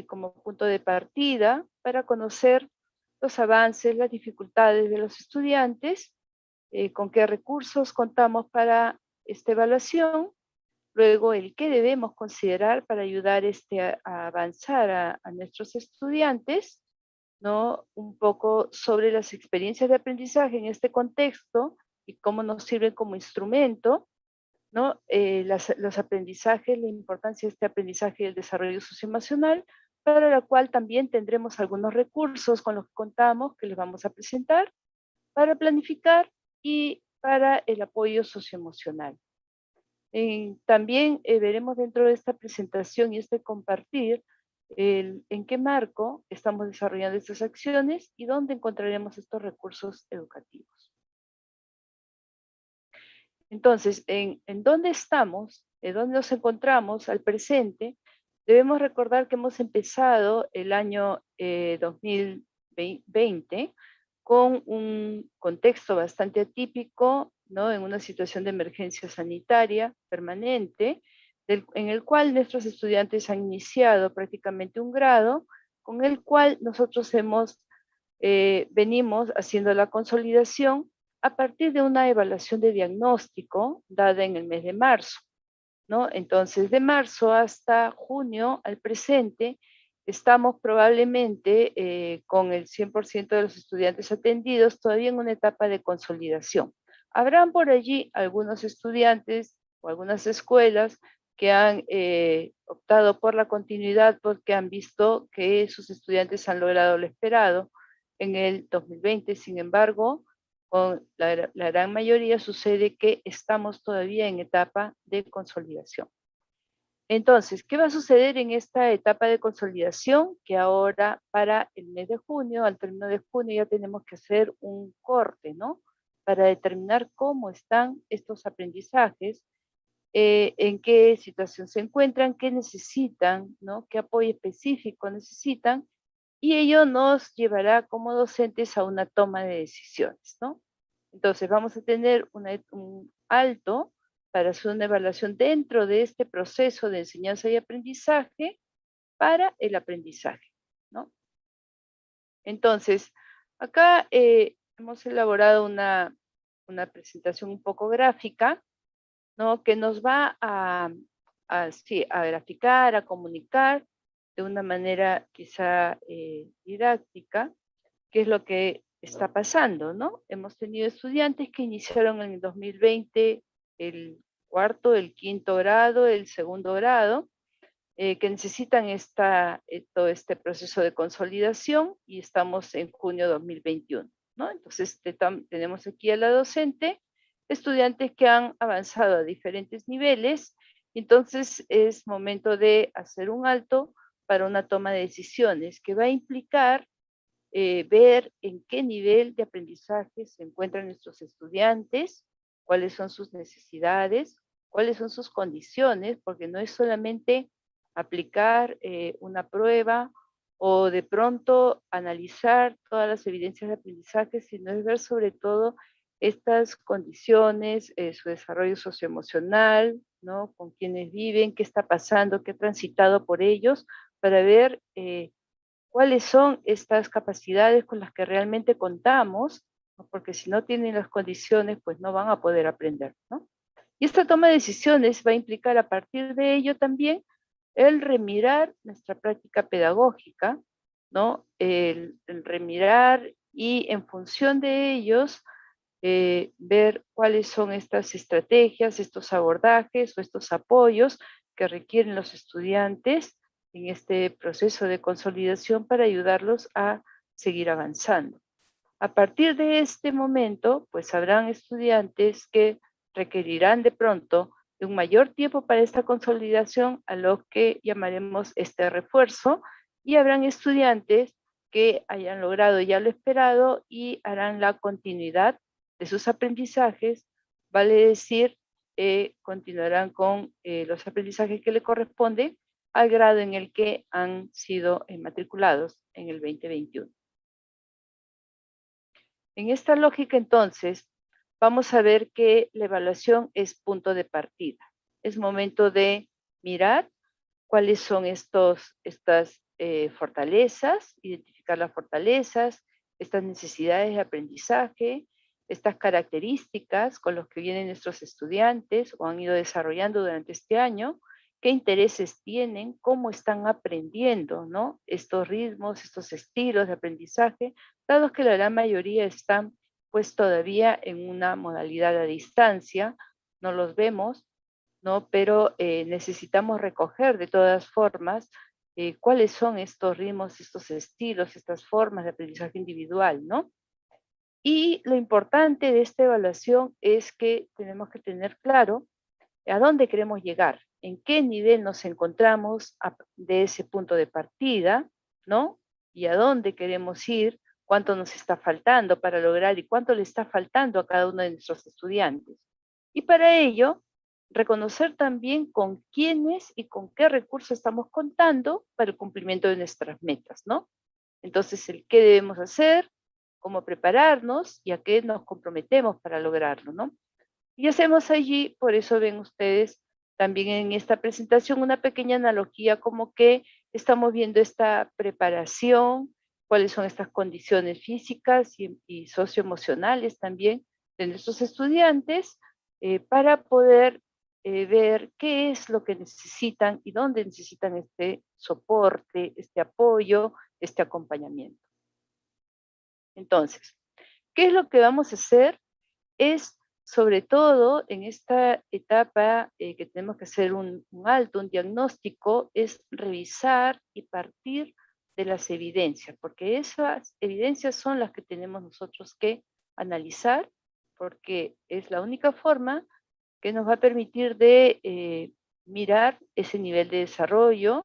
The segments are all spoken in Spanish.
como punto de partida para conocer los avances, las dificultades de los estudiantes, con qué recursos contamos para esta evaluación, luego el qué debemos considerar para ayudar a avanzar a nuestros estudiantes, ¿no? Un poco sobre las experiencias de aprendizaje en este contexto y cómo nos sirven como instrumento, ¿no? Los aprendizajes, la importancia de este aprendizaje y el desarrollo socioemocional, para la cual también tendremos algunos recursos con los que contamos que les vamos a presentar para planificar y para el apoyo socioemocional. También veremos dentro de esta presentación y este compartir en qué marco estamos desarrollando estas acciones y dónde encontraremos estos recursos educativos. Entonces, ¿en dónde estamos? ¿En dónde nos encontramos al presente? Debemos recordar que hemos empezado el año 2020 con un contexto bastante atípico, ¿no? En una situación de emergencia sanitaria permanente, en el cual nuestros estudiantes han iniciado prácticamente un grado con el cual nosotros venimos haciendo la consolidación a partir de una evaluación de diagnóstico dada en el mes de marzo, ¿no? Entonces, de marzo hasta junio al presente, estamos probablemente con el 100% de los estudiantes atendidos todavía en una etapa de consolidación. Habrán por allí algunos estudiantes o algunas escuelas que han optado por la continuidad porque han visto que sus estudiantes han logrado lo esperado en el 2020. Sin embargo, con la gran mayoría sucede que estamos todavía en etapa de consolidación. Entonces, ¿qué va a suceder en esta etapa de consolidación? Que ahora para el mes de junio, al término de junio, ya tenemos que hacer un corte, ¿no? Para determinar cómo están estos aprendizajes, en qué situación se encuentran, qué necesitan, ¿no? Qué apoyo específico necesitan, y ello nos llevará como docentes a una toma de decisiones, ¿no? Entonces vamos a tener un alto para hacer una evaluación dentro de este proceso de enseñanza y aprendizaje para el aprendizaje, ¿no? Entonces, acá hemos elaborado una presentación un poco gráfica, ¿no? Que nos va sí, a graficar, a comunicar de una manera quizá didáctica qué es lo que está pasando, ¿no? Hemos tenido estudiantes que iniciaron en el 2020 el cuarto, el quinto grado, el segundo grado, que necesitan todo este proceso de consolidación y estamos en junio de 2021, ¿no? Entonces tenemos aquí a la docente, estudiantes que han avanzado a diferentes niveles, entonces es momento de hacer un alto para una toma de decisiones que va a implicar ver en qué nivel de aprendizaje se encuentran nuestros estudiantes, cuáles son sus necesidades, cuáles son sus condiciones, porque no es solamente aplicar una prueba o de pronto analizar todas las evidencias de aprendizaje, sino es ver sobre todo estas condiciones, su desarrollo socioemocional, ¿no? Con quienes viven, qué está pasando, qué ha transitado por ellos, para ver cuáles son estas capacidades con las que realmente contamos, ¿no? Porque si no tienen las condiciones, pues no van a poder aprender, ¿no? Y esta toma de decisiones va a implicar a partir de ello también el remirar nuestra práctica pedagógica, ¿no? El remirar y en función de ellos ver cuáles son estas estrategias, estos abordajes o estos apoyos que requieren los estudiantes en este proceso de consolidación para ayudarlos a seguir avanzando. A partir de este momento, pues habrán estudiantes que requerirán de pronto de un mayor tiempo para esta consolidación, a lo que llamaremos este refuerzo, y habrán estudiantes que hayan logrado ya lo esperado y harán la continuidad de sus aprendizajes, vale decir, continuarán con los aprendizajes que le corresponden al grado en el que han sido matriculados en el 2021. En esta lógica, entonces, vamos a ver que la evaluación es punto de partida. Es momento de mirar cuáles son estas fortalezas, identificar las fortalezas, estas necesidades de aprendizaje, estas características con los que vienen nuestros estudiantes o han ido desarrollando durante este año, qué intereses tienen, cómo están aprendiendo, ¿no? Estos ritmos, estos estilos de aprendizaje, dado que la gran mayoría están pues todavía en una modalidad a distancia, no los vemos, ¿no? Pero necesitamos recoger de todas formas cuáles son estos ritmos, estos estilos, estas formas de aprendizaje individual, ¿no? Y lo importante de esta evaluación es que tenemos que tener claro a dónde queremos llegar, en qué nivel nos encontramos de ese punto de partida, ¿no? Y a dónde queremos ir, cuánto nos está faltando para lograr y cuánto le está faltando a cada uno de nuestros estudiantes. Y para ello, reconocer también con quiénes y con qué recursos estamos contando para el cumplimiento de nuestras metas, ¿no? Entonces, el qué debemos hacer, cómo prepararnos y a qué nos comprometemos para lograrlo, ¿no? Y hacemos allí, por eso ven ustedes también en esta presentación una pequeña analogía como que estamos viendo esta preparación, cuáles son estas condiciones físicas y socioemocionales también de nuestros estudiantes para poder ver qué es lo que necesitan y dónde necesitan este soporte, este apoyo, este acompañamiento. Entonces, ¿qué es lo que vamos a hacer? Es sobre todo en esta etapa que tenemos que hacer un alto, un diagnóstico, es revisar y partir de las evidencias, porque esas evidencias son las que tenemos nosotros que analizar, porque es la única forma que nos va a permitir de mirar ese nivel de desarrollo,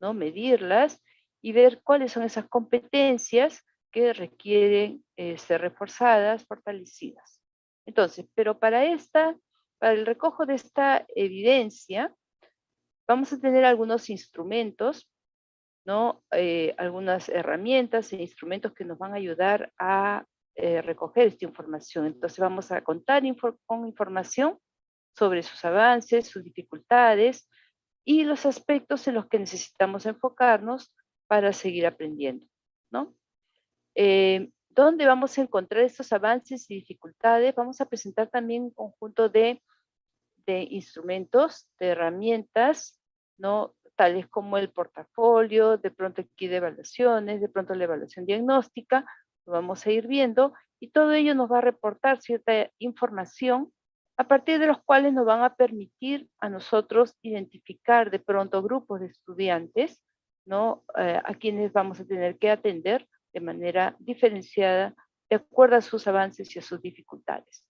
¿no? Medirlas y ver cuáles son esas competencias que requieren ser reforzadas, fortalecidas. Entonces, pero para el recojo de esta evidencia, vamos a tener algunos instrumentos, ¿no? Algunas herramientas e instrumentos que nos van a ayudar a recoger esta información. Entonces vamos a contar con información sobre sus avances, sus dificultades y los aspectos en los que necesitamos enfocarnos para seguir aprendiendo, ¿no? ¿Dónde vamos a encontrar estos avances y dificultades? Vamos a presentar también un conjunto de instrumentos, de herramientas, ¿no? Tales como el portafolio, de pronto aquí de evaluaciones, de pronto la evaluación diagnóstica, lo vamos a ir viendo, y todo ello nos va a reportar cierta información a partir de los cuales nos van a permitir a nosotros identificar de pronto grupos de estudiantes, ¿no? A quienes vamos a tener que atender de manera diferenciada de acuerdo a sus avances y a sus dificultades.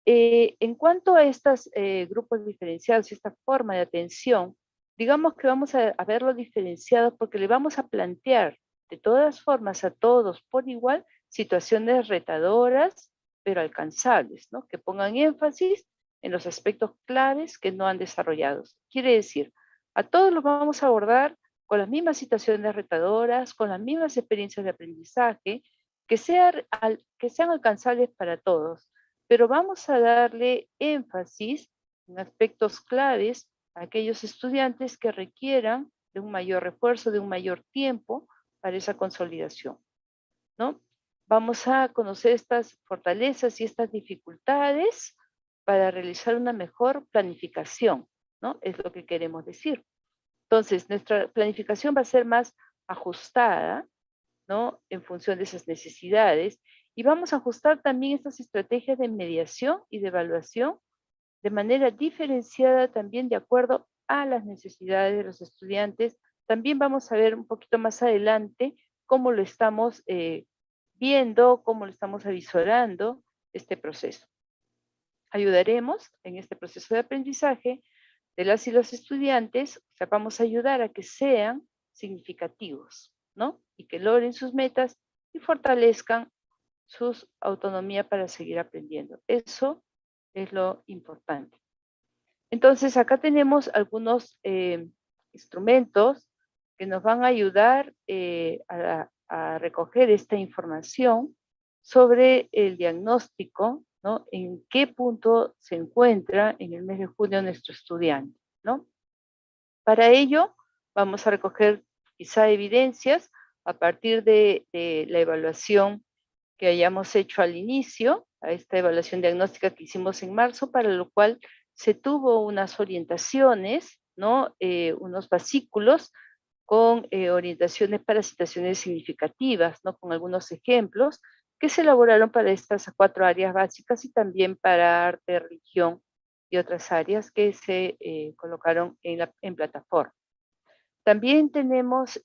En cuanto a estos grupos diferenciados y esta forma de atención, digamos que vamos a verlo diferenciado porque le vamos a plantear de todas formas a todos por igual situaciones retadoras, pero alcanzables, ¿no? Que pongan énfasis en los aspectos claves que no han desarrollado. Quiere decir, a todos los vamos a abordar con las mismas situaciones retadoras, con las mismas experiencias de aprendizaje, que sean alcanzables para todos, pero vamos a darle énfasis en aspectos claves a aquellos estudiantes que requieran de un mayor refuerzo, de un mayor tiempo para esa consolidación, ¿no? Vamos a conocer estas fortalezas y estas dificultades para realizar una mejor planificación, ¿no? Es lo que queremos decir. Entonces, nuestra planificación va a ser más ajustada, ¿no? En función de esas necesidades. Y vamos a ajustar también estas estrategias de mediación y de evaluación de manera diferenciada también de acuerdo a las necesidades de los estudiantes. También vamos a ver un poquito más adelante cómo lo estamos viendo, cómo lo estamos avisorando este proceso. Ayudaremos en este proceso de aprendizaje de las y los estudiantes, o sea, vamos a ayudar a que sean significativos, ¿no? Y que logren sus metas y fortalezcan su autonomía para seguir aprendiendo. Eso es lo importante. Entonces, acá tenemos algunos instrumentos que nos van a ayudar a recoger esta información sobre el diagnóstico, ¿no? En qué punto se encuentra en el mes de junio nuestro estudiante, ¿no? Para ello, vamos a recoger quizá evidencias a partir de la evaluación que hayamos hecho al inicio, a esta evaluación diagnóstica que hicimos en marzo, para lo cual se tuvo unas orientaciones, ¿no? Unos fascículos con orientaciones para situaciones significativas, ¿no? Con algunos ejemplos que se elaboraron para estas 4 áreas básicas y también para arte, religión y otras áreas que se colocaron en plataforma. También tenemos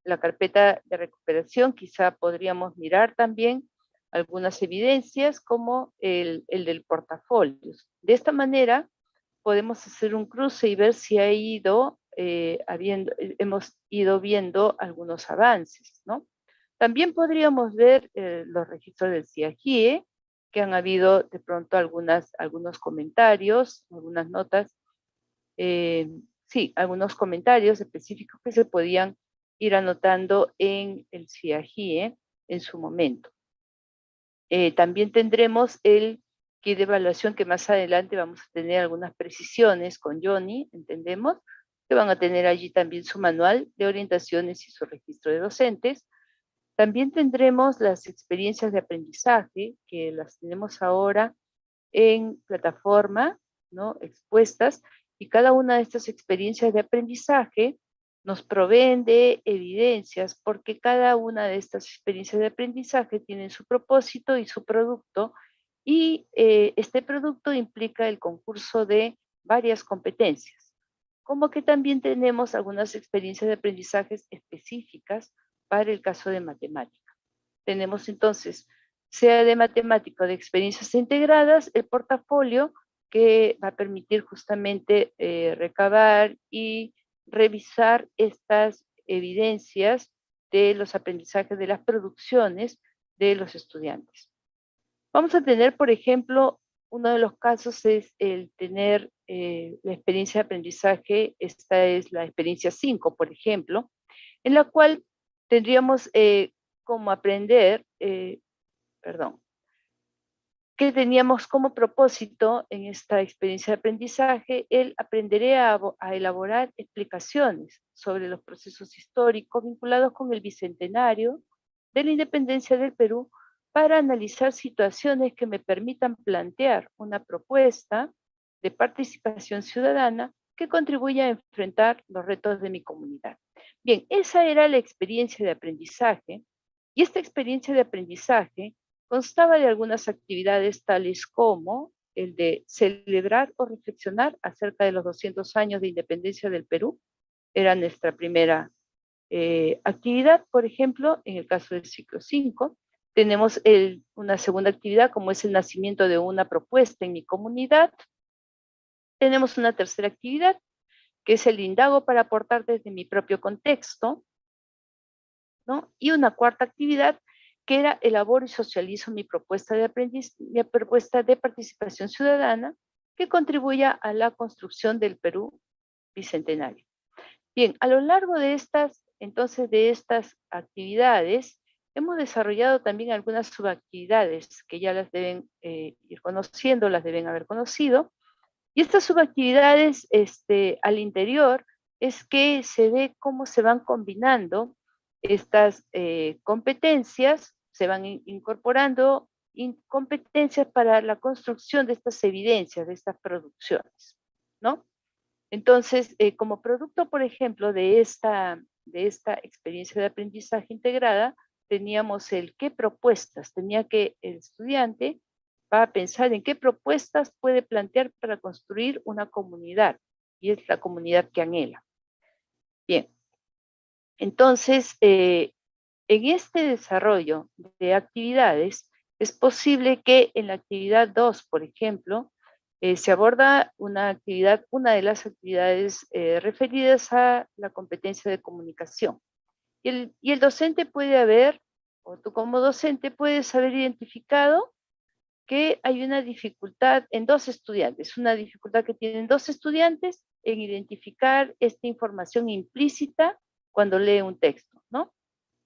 la carpeta de recuperación, quizá podríamos mirar también algunas evidencias como el del portafolio. De esta manera podemos hacer un cruce y ver si hemos ido viendo algunos avances, ¿no? También podríamos ver los registros del CIAGIE, que han habido de pronto algunos comentarios, algunas notas, sí, algunos comentarios específicos que se podían ir anotando en el CIAGIE en su momento. También tendremos el kit de evaluación, que más adelante vamos a tener algunas precisiones con Johnny, entendemos, que van a tener allí también su manual de orientaciones y su registro de docentes. También tendremos las experiencias de aprendizaje, que las tenemos ahora en plataforma, ¿no? Expuestas, y cada una de estas experiencias de aprendizaje nos proveen de evidencias, porque cada una de estas experiencias de aprendizaje tiene su propósito y su producto, y este producto implica el concurso de varias competencias, como que también tenemos algunas experiencias de aprendizajes específicas para el caso de matemática. Tenemos entonces, sea de matemática o de experiencias integradas, el portafolio que va a permitir justamente recabar y revisar estas evidencias de los aprendizajes de las producciones de los estudiantes. Vamos a tener, por ejemplo, uno de los casos es el tener la experiencia de aprendizaje, esta es la experiencia 5, por ejemplo, en la cual tendríamos como aprender, que teníamos como propósito en esta experiencia de aprendizaje, el aprenderé a elaborar explicaciones sobre los procesos históricos vinculados con el bicentenario de la independencia del Perú para analizar situaciones que me permitan plantear una propuesta de participación ciudadana que contribuya a enfrentar los retos de mi comunidad. Bien, esa era la experiencia de aprendizaje, y esta experiencia de aprendizaje constaba de algunas actividades tales como el de celebrar o reflexionar acerca de los 200 años de independencia del Perú. Era nuestra primera actividad, por ejemplo, en el caso del ciclo 5. Tenemos una segunda actividad, como es el nacimiento de una propuesta en mi comunidad. Tenemos una tercera actividad, que es el indago para aportar desde mi propio contexto, ¿no? Y una cuarta actividad, que era elaboro y socializo mi propuesta mi propuesta de participación ciudadana que contribuya a la construcción del Perú bicentenario. Bien, a lo largo de estas actividades, hemos desarrollado también algunas subactividades que ya las deben ir conociendo, las deben haber conocido. Y estas subactividades al interior es que se ve cómo se van combinando estas competencias, se van incorporando competencias para la construcción de estas evidencias, de estas producciones, ¿no? Entonces, como producto, por ejemplo, de esta experiencia de aprendizaje integrada, teníamos el qué propuestas tenía que el estudiante va a pensar en qué propuestas puede plantear para construir una comunidad, y es la comunidad que anhela. Bien, entonces, en este desarrollo de actividades, es posible que en la actividad 2, por ejemplo, se aborda una de las actividades referidas a la competencia de comunicación. Y el docente puede haber, o tú como docente puedes haber identificado que hay una dificultad en 2 estudiantes, una dificultad que tienen 2 estudiantes en identificar esta información implícita cuando lee un texto, ¿no?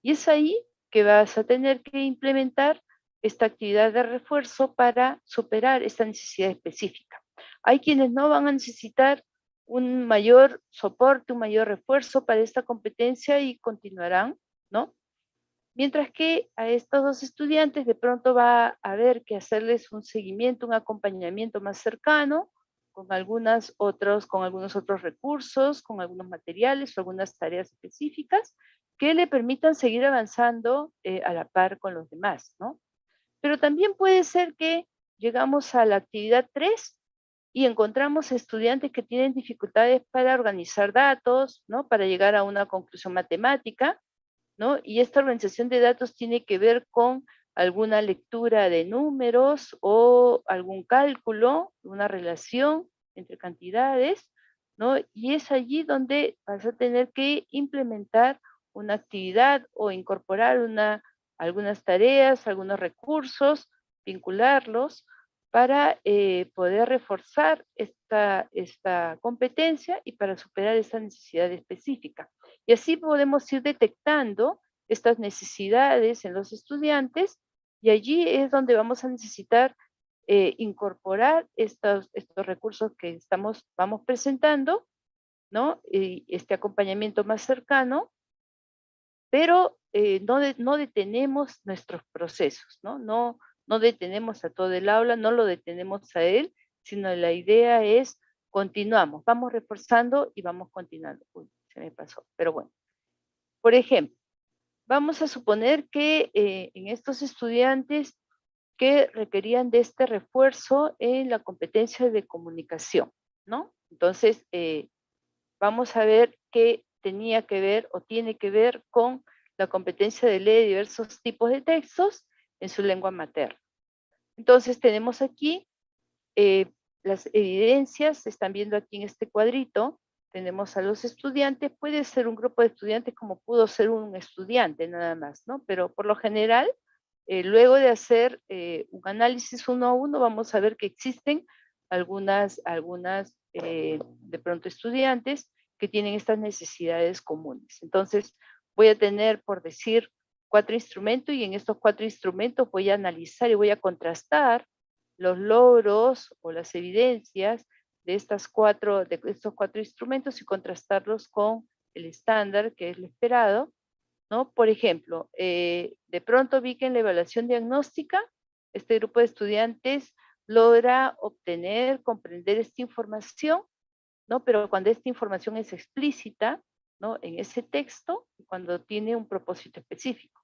Y es ahí que vas a tener que implementar esta actividad de refuerzo para superar esta necesidad específica. Hay quienes no van a necesitar un mayor soporte, un mayor refuerzo para esta competencia y continuarán, ¿no? Mientras que a estos dos estudiantes de pronto va a haber que hacerles un seguimiento, un acompañamiento más cercano, con algunos otros recursos, con algunos materiales o algunas tareas específicas que le permitan seguir avanzando a la par con los demás, ¿no? Pero también puede ser que llegamos a la actividad 3 y encontramos estudiantes que tienen dificultades para organizar datos, ¿no? Para llegar a una conclusión matemática, ¿no? Y esta organización de datos tiene que ver con alguna lectura de números o algún cálculo, una relación entre cantidades, ¿no? Y es allí donde vas a tener que implementar una actividad o incorporar algunas tareas, algunos recursos, vincularlos para poder reforzar esta competencia y para superar esta necesidad específica. Y así podemos ir detectando estas necesidades en los estudiantes y allí es donde vamos a necesitar incorporar estos recursos que vamos presentando, ¿no? Y este acompañamiento más cercano, pero no detenemos nuestros procesos, ¿no? No detenemos a todo el aula, no lo detenemos a él, sino la idea es continuamos, vamos reforzando y vamos continuando. Uy, se me pasó, pero bueno. Por ejemplo, vamos a suponer que en estos estudiantes que requerían de este refuerzo en la competencia de comunicación, ¿no? Entonces, vamos a ver qué tenía que ver o tiene que ver con la competencia de leer diversos tipos de textos en su lengua materna. Entonces, tenemos aquí las evidencias, se están viendo aquí en este cuadrito, tenemos a los estudiantes, puede ser un grupo de estudiantes como pudo ser un estudiante nada más, ¿no? Pero por lo general, luego de hacer un análisis uno a uno, vamos a ver que existen algunas de pronto estudiantes que tienen estas necesidades comunes. Entonces, voy a tener, por decir, 4 instrumentos y en estos 4 instrumentos voy a analizar y voy a contrastar los logros o las evidencias de estos cuatro instrumentos y contrastarlos con el estándar, que es lo esperado, ¿no? Por ejemplo, de pronto vi que en la evaluación diagnóstica, este grupo de estudiantes logra obtener, comprender esta información, ¿no? Pero cuando esta información es explícita, ¿no? En ese texto, cuando tiene un propósito específico.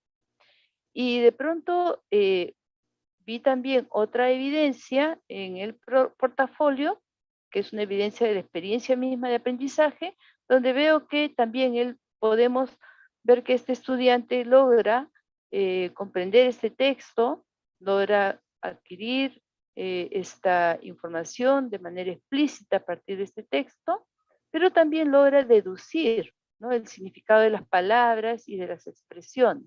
Y de pronto vi también otra evidencia en el portafolio, que es una evidencia de la experiencia misma de aprendizaje, donde veo que también podemos ver que este estudiante logra comprender este texto, logra adquirir esta información de manera explícita a partir de este texto, pero también logra deducir, ¿no? El significado de las palabras y de las expresiones.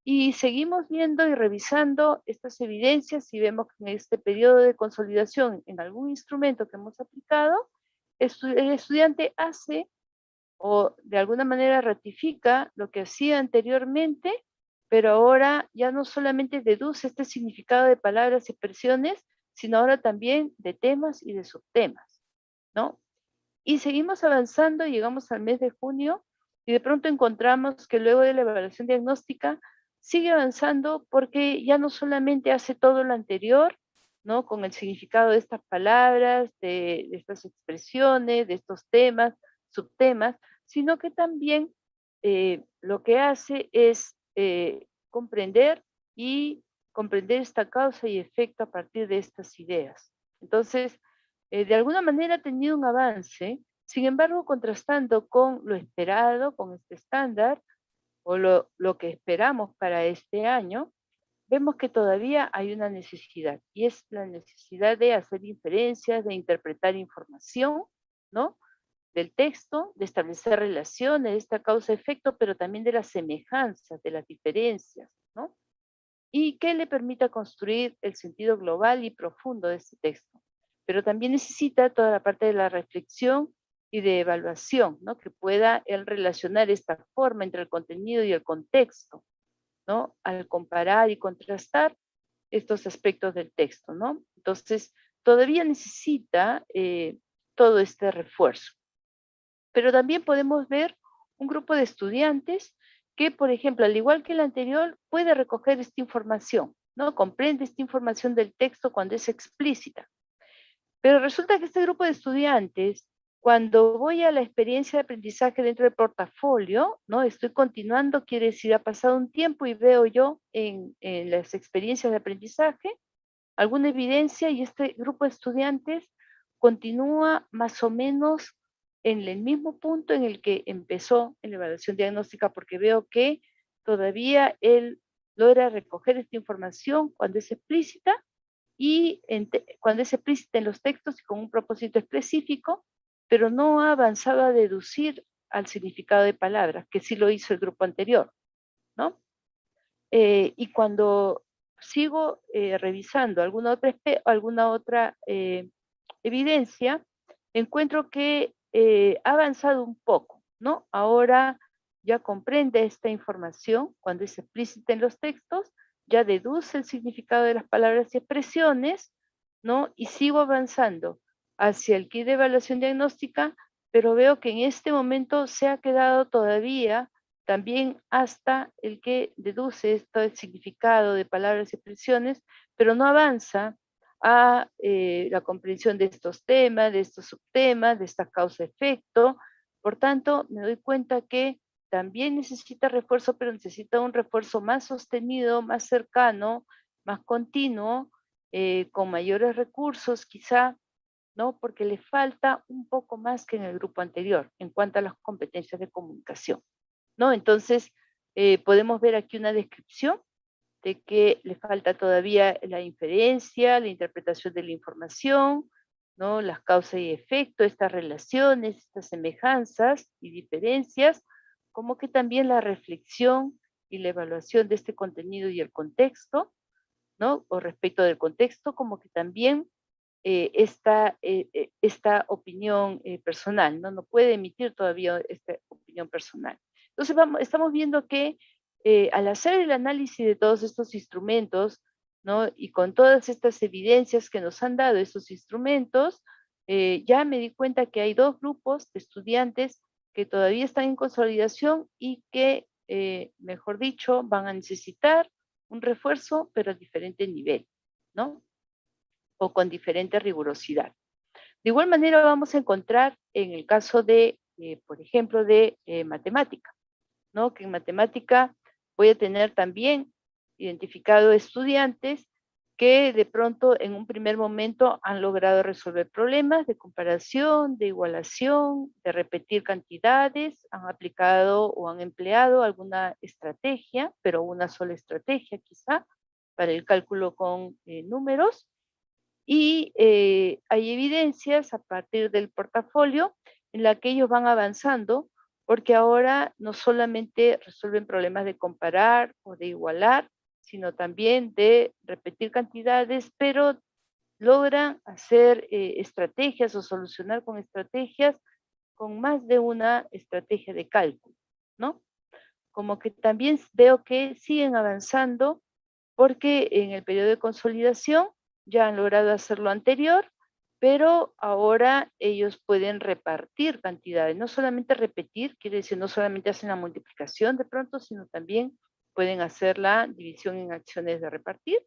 Y seguimos viendo y revisando estas evidencias y vemos que en este periodo de consolidación en algún instrumento que hemos aplicado, el estudiante hace o de alguna manera ratifica lo que hacía anteriormente, pero ahora ya no solamente deduce este significado de palabras y expresiones, sino ahora también de temas y de subtemas, ¿no? Y seguimos avanzando, llegamos al mes de junio y de pronto encontramos que luego de la evaluación diagnóstica sigue avanzando porque ya no solamente hace todo lo anterior, ¿no? Con el significado de estas palabras, de estas expresiones, de estos temas, subtemas, sino que también lo que hace es comprender y comprender esta causa y efecto a partir de estas ideas. Entonces, de alguna manera ha tenido un avance, sin embargo, contrastando con lo esperado, con este estándar, o lo que esperamos para este año, vemos que todavía hay una necesidad, y es la necesidad de hacer inferencias, de interpretar información, ¿no? Del texto, de establecer relaciones, de esta causa-efecto, pero también de las semejanzas, de las diferencias, ¿no? Y que le permita construir el sentido global y profundo de este texto. Pero también necesita toda la parte de la reflexión y de evaluación, ¿no? Que pueda él relacionar esta forma entre el contenido y el contexto, ¿no? Al comparar y contrastar estos aspectos del texto, ¿no? Entonces, todavía necesita todo este refuerzo. Pero también podemos ver un grupo de estudiantes que, por ejemplo, al igual que el anterior, puede recoger esta información, ¿no? Comprende esta información del texto cuando es explícita. Pero resulta que este grupo de estudiantes, cuando voy a la experiencia de aprendizaje dentro del portafolio, ¿no? Estoy continuando, quiere decir, ha pasado un tiempo y veo yo en las experiencias de aprendizaje alguna evidencia y este grupo de estudiantes continúa más o menos en el mismo punto en el que empezó en la evaluación diagnóstica, porque veo que todavía él logra recoger esta información cuando es explícita y cuando es explícita en los textos y con un propósito específico, pero no ha avanzado a deducir al significado de palabras, que sí lo hizo el grupo anterior, ¿no? Y cuando sigo revisando alguna otra evidencia, encuentro que ha avanzado un poco, ¿no? Ahora ya comprende esta información cuando es explícita en los textos, ya deduce el significado de las palabras y expresiones, ¿no? Y sigo avanzando hacia el kit de evaluación diagnóstica, pero veo que en este momento se ha quedado todavía también hasta el que deduce esto el significado de palabras y expresiones, pero no avanza a la comprensión de estos temas, de estos subtemas, de esta causa-efecto. Por tanto, me doy cuenta que también necesita refuerzo, pero necesita un refuerzo más sostenido, más cercano, más continuo, con mayores recursos quizá, ¿no? Porque le falta un poco más que en el grupo anterior en cuanto a las competencias de comunicación, ¿no? Entonces, podemos ver aquí una descripción de que le falta todavía la inferencia, la interpretación de la información, ¿no? Las causas y efectos, estas relaciones, estas semejanzas y diferencias, como que también la reflexión y la evaluación de este contenido y el contexto, ¿no? O respecto del contexto, como que también esta opinión personal, ¿no? No puede emitir todavía esta opinión personal. Entonces estamos viendo que al hacer el análisis de todos estos instrumentos, ¿no? Y con todas estas evidencias que nos han dado estos instrumentos, ya me di cuenta que hay dos grupos de estudiantes que todavía están en consolidación y que, mejor dicho, van a necesitar un refuerzo, pero a diferente nivel, ¿no? O con diferente rigurosidad. De igual manera vamos a encontrar en el caso de, por ejemplo, de matemática, ¿no? Que en matemática voy a tener también identificado estudiantes que de pronto en un primer momento han logrado resolver problemas de comparación, de igualación, de repetir cantidades, han aplicado o han empleado alguna estrategia, pero una sola estrategia quizá, para el cálculo con números, y hay evidencias a partir del portafolio en la que ellos van avanzando, porque ahora no solamente resuelven problemas de comparar o de igualar, sino también de repetir cantidades, pero logran hacer estrategias o solucionar con estrategias con más de una estrategia de cálculo, ¿no? Como que también veo que siguen avanzando porque en el periodo de consolidación ya han logrado hacer lo anterior, pero ahora ellos pueden repartir cantidades, no solamente repetir, quiere decir no solamente hacen la multiplicación de pronto, sino también pueden hacer la división en acciones de repartir,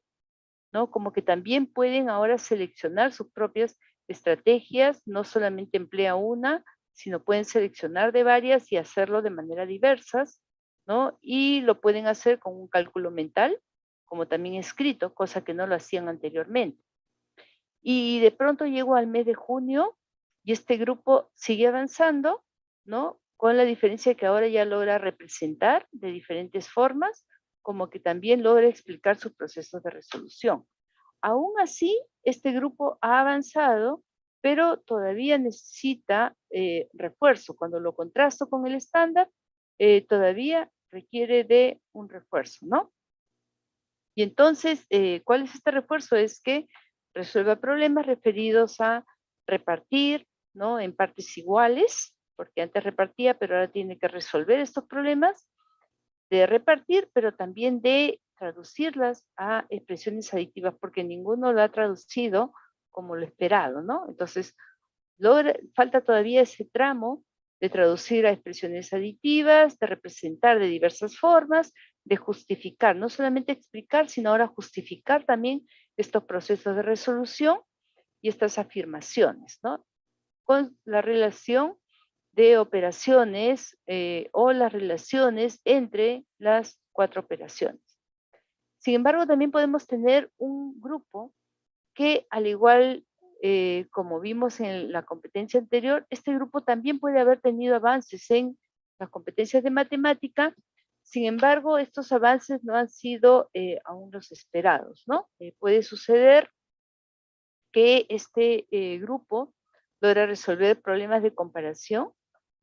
¿no? Como que también pueden ahora seleccionar sus propias estrategias, no solamente emplea una, sino pueden seleccionar de varias y hacerlo de manera diversas, ¿no? Y lo pueden hacer con un cálculo mental, como también escrito, cosa que no lo hacían anteriormente. Y de pronto llego al mes de junio y este grupo sigue avanzando, ¿no? Con la diferencia que ahora ya logra representar de diferentes formas, como que también logra explicar sus procesos de resolución. Aún así, este grupo ha avanzado, pero todavía necesita refuerzo. Cuando lo contrasto con el estándar, todavía requiere de un refuerzo, ¿no? Y entonces, ¿cuál es este refuerzo? Es que resuelva problemas referidos a repartir, ¿no? En partes iguales, porque antes repartía, pero ahora tiene que resolver estos problemas de repartir, pero también de traducirlas a expresiones aditivas, porque ninguno lo ha traducido como lo esperado, ¿no? Entonces, falta todavía ese tramo de traducir a expresiones aditivas, de representar de diversas formas, de justificar, no solamente explicar, sino ahora justificar también estos procesos de resolución y estas afirmaciones, ¿no? Con la relación de operaciones o las relaciones entre las 4 operaciones. Sin embargo, también podemos tener un grupo que, al igual como vimos en la competencia anterior, este grupo también puede haber tenido avances en las competencias de matemática. Sin embargo, estos avances no han sido aún los esperados, ¿no? Puede suceder que este grupo logra resolver problemas de comparación,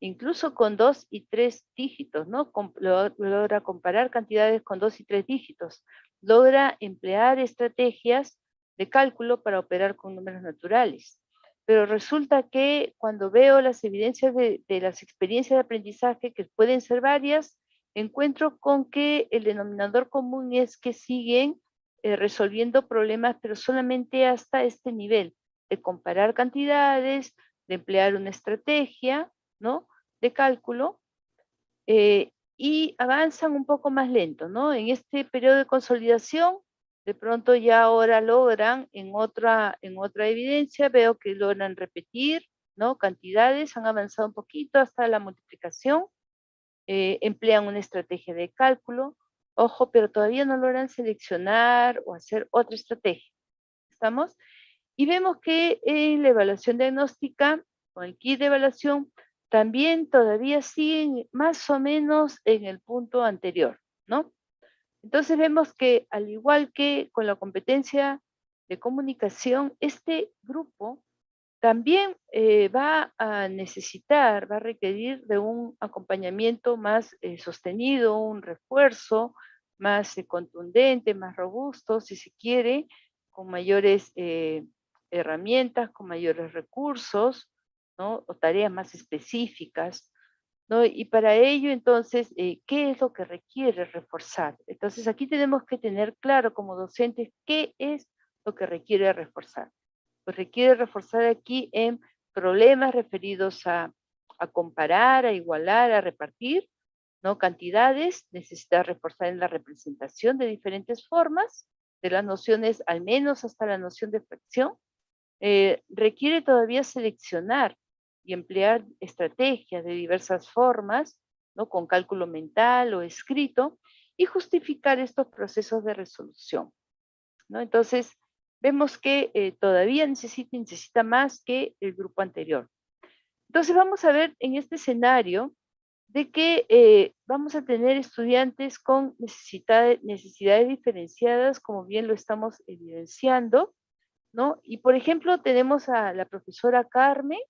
incluso con 2 y 3 dígitos, ¿no? Logra comparar cantidades con 2 y 3 dígitos, logra emplear estrategias de cálculo para operar con números naturales. Pero resulta que cuando veo las evidencias de las experiencias de aprendizaje, que pueden ser varias, encuentro con que el denominador común es que siguen resolviendo problemas, pero solamente hasta este nivel, de comparar cantidades, de emplear una estrategia, ¿no? De cálculo, y avanzan un poco más lento, ¿no? En este periodo de consolidación, de pronto ya ahora logran, en otra evidencia, veo que logran repetir, ¿no? Cantidades, han avanzado un poquito hasta la multiplicación, emplean una estrategia de cálculo, ojo, pero todavía no logran seleccionar o hacer otra estrategia. ¿Estamos? Y vemos que en la evaluación diagnóstica, con el kit de evaluación, también todavía siguen más o menos en el punto anterior, ¿no? Entonces vemos que, al igual que con la competencia de comunicación, este grupo también va a necesitar, va a requerir de un acompañamiento más sostenido, un refuerzo más contundente, más robusto, si se quiere, con mayores herramientas, con mayores recursos, ¿no? O tareas más específicas, ¿no? Y para ello, entonces, ¿qué es lo que requiere reforzar? Entonces, aquí tenemos que tener claro como docentes qué es lo que requiere reforzar. Pues requiere reforzar aquí en problemas referidos a comparar, a igualar, a repartir, ¿no? Cantidades, necesita reforzar en la representación de diferentes formas, de las nociones, al menos hasta la noción de fracción. Requiere todavía seleccionar y emplear estrategias de diversas formas, ¿no? Con cálculo mental o escrito, y justificar estos procesos de resolución, ¿no? Entonces, vemos que todavía necesita más que el grupo anterior. Entonces, vamos a ver en este escenario de que vamos a tener estudiantes con necesidades diferenciadas, como bien lo estamos evidenciando, ¿no? Y, por ejemplo, tenemos a la profesora Carmen,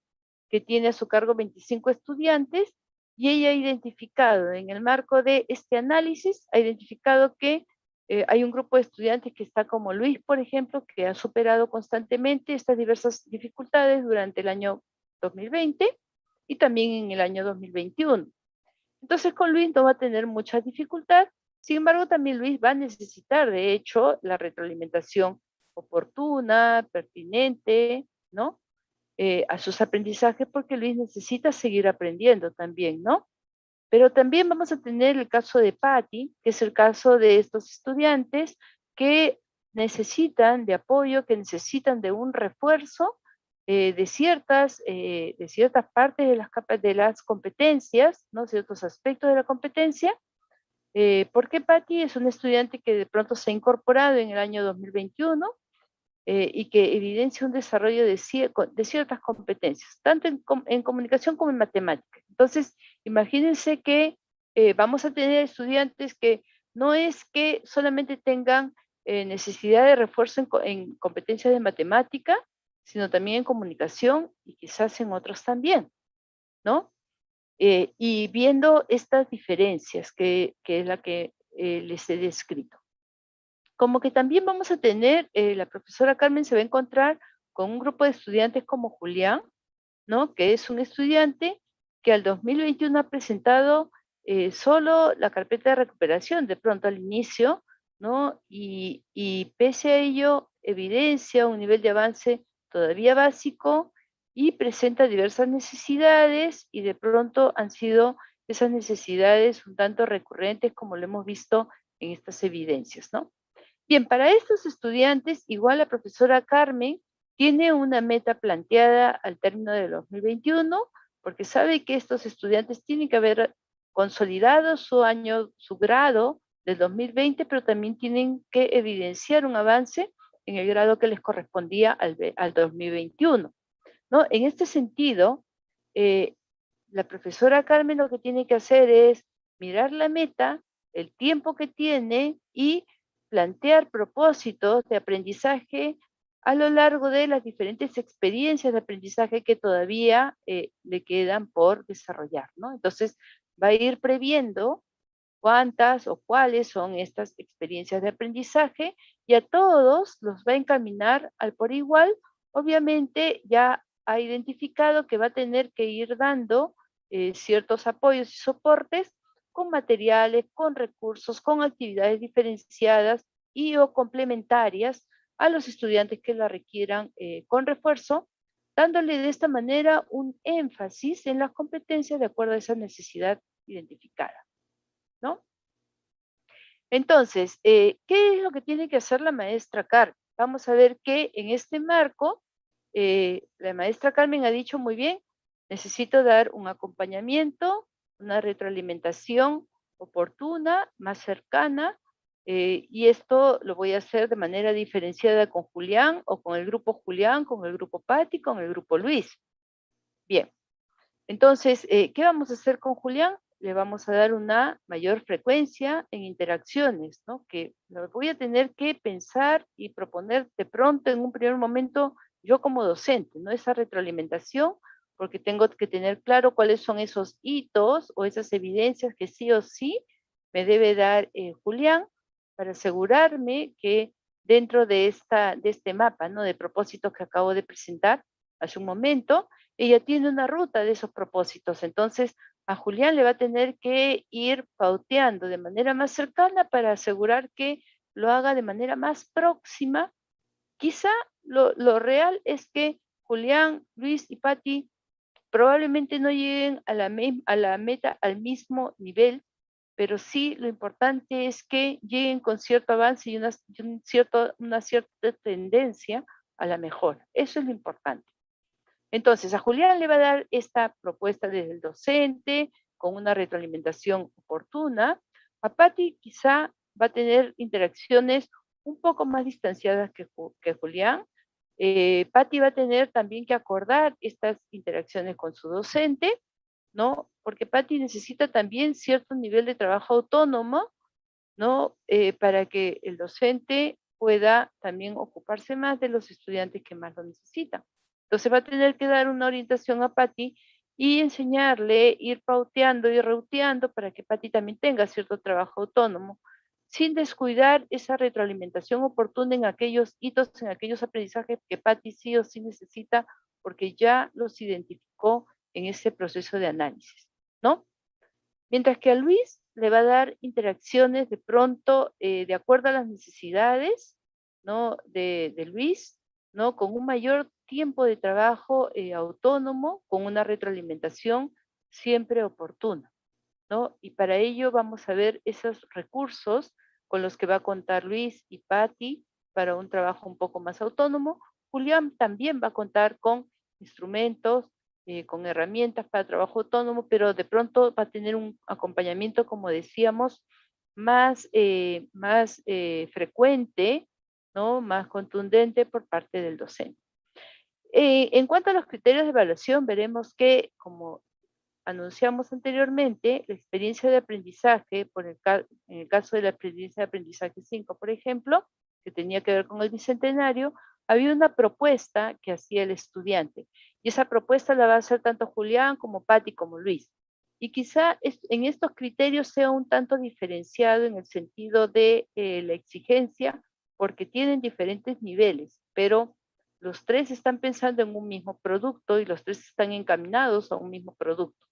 que tiene a su cargo 25 estudiantes, y ella ha identificado, en el marco de este análisis, ha identificado que hay un grupo de estudiantes que está como Luis, por ejemplo, que ha superado constantemente estas diversas dificultades durante el año 2020 y también en el año 2021. Entonces con Luis no va a tener mucha dificultad, sin embargo también Luis va a necesitar, de hecho, la retroalimentación oportuna, pertinente, ¿no? A sus aprendizajes, porque Luis necesita seguir aprendiendo también, ¿no? Pero también vamos a tener el caso de Patty, que es el caso de estos estudiantes que necesitan de apoyo, que necesitan de un refuerzo de ciertas partes de las competencias, ¿no? Ciertos aspectos de la competencia, porque Patty es un estudiante que de pronto se ha incorporado en el año 2021 y que evidencia un desarrollo de ciertas competencias, tanto en comunicación como en matemáticas. Entonces, imagínense que vamos a tener estudiantes que no es que solamente tengan necesidad de refuerzo en competencias de matemática, sino también en comunicación y quizás en otros también, ¿no? Y viendo estas diferencias que es la que les he descrito. Como que también vamos a tener, la profesora Carmen se va a encontrar con un grupo de estudiantes como Julián, ¿no? Que es un estudiante que al 2021 ha presentado solo la carpeta de recuperación, de pronto al inicio, ¿no? Y pese a ello evidencia un nivel de avance todavía básico y presenta diversas necesidades y de pronto han sido esas necesidades un tanto recurrentes como lo hemos visto en estas evidencias, ¿no? Bien, para estos estudiantes, igual la profesora Carmen tiene una meta planteada al término del 2021, porque sabe que estos estudiantes tienen que haber consolidado su año, su grado del 2020, pero también tienen que evidenciar un avance en el grado que les correspondía al 2021, ¿no? En este sentido, eh, la profesora Carmen lo que tiene que hacer es mirar la meta, el tiempo que tiene y plantear propósitos de aprendizaje a lo largo de las diferentes experiencias de aprendizaje que todavía le quedan por desarrollar, ¿no? Entonces, va a ir previendo cuántas o cuáles son estas experiencias de aprendizaje y a todos los va a encaminar al por igual. Obviamente ya ha identificado que va a tener que ir dando ciertos apoyos y soportes con materiales, con recursos, con actividades diferenciadas y o complementarias a los estudiantes que la requieran con refuerzo, dándole de esta manera un énfasis en las competencias de acuerdo a esa necesidad identificada, ¿no? Entonces, ¿qué es lo que tiene que hacer la maestra Carmen? Vamos a ver que en este marco, la maestra Carmen ha dicho muy bien, necesito dar un acompañamiento, una retroalimentación oportuna, más cercana, y esto lo voy a hacer de manera diferenciada con Julián o con el grupo Julián, con el grupo Patti, con el grupo Luis. Bien, entonces, ¿qué vamos a hacer con Julián? Le vamos a dar una mayor frecuencia en interacciones, ¿no? Que lo voy a tener que pensar y proponer de pronto en un primer momento yo como docente, ¿no? Esa retroalimentación, porque tengo que tener claro cuáles son esos hitos o esas evidencias que sí o sí me debe dar Julián para asegurarme que dentro de este mapa, ¿no? De propósitos que acabo de presentar hace un momento, ella tiene una ruta de esos propósitos. Entonces, a Julián le va a tener que ir pauteando de manera más cercana para asegurar que lo haga de manera más próxima. Quizá lo real es que Julián, Luis y Patti probablemente no lleguen a la meta al mismo nivel, pero sí lo importante es que lleguen con cierto avance y una cierta tendencia a la mejora. Eso es lo importante. Entonces, a Julián le va a dar esta propuesta desde el docente, con una retroalimentación oportuna. A Patti quizá va a tener interacciones un poco más distanciadas que Julián. Patti va a tener también que acordar estas interacciones con su docente, ¿no? Porque Patti necesita también cierto nivel de trabajo autónomo, ¿no? Para que el docente pueda también ocuparse más de los estudiantes que más lo necesitan. Entonces va a tener que dar una orientación a Patti y enseñarle, ir pauteando y reuteando para que Patti también tenga cierto trabajo autónomo, sin descuidar esa retroalimentación oportuna en aquellos hitos, en aquellos aprendizajes que Patti sí o sí necesita, porque ya los identificó en ese proceso de análisis, ¿no? Mientras que a Luis le va a dar interacciones de pronto de acuerdo a las necesidades, ¿no? de Luis, ¿no? Con un mayor tiempo de trabajo autónomo, con una retroalimentación siempre oportuna, ¿no? Y para ello vamos a ver esos recursos con los que va a contar Luis y Patti para un trabajo un poco más autónomo. Julián también va a contar con instrumentos, con herramientas para trabajo autónomo, pero de pronto va a tener un acompañamiento, como decíamos, más frecuente, ¿no? Más contundente por parte del docente. En cuanto a los criterios de evaluación, veremos que, como anunciamos anteriormente, la experiencia de aprendizaje, en el caso de la experiencia de aprendizaje 5, por ejemplo, que tenía que ver con el bicentenario, había una propuesta que hacía el estudiante. Y esa propuesta la va a hacer tanto Julián como Patti como Luis. Y quizá en estos criterios sea un tanto diferenciado en el sentido de la exigencia, porque tienen diferentes niveles, pero los tres están pensando en un mismo producto y los tres están encaminados a un mismo producto.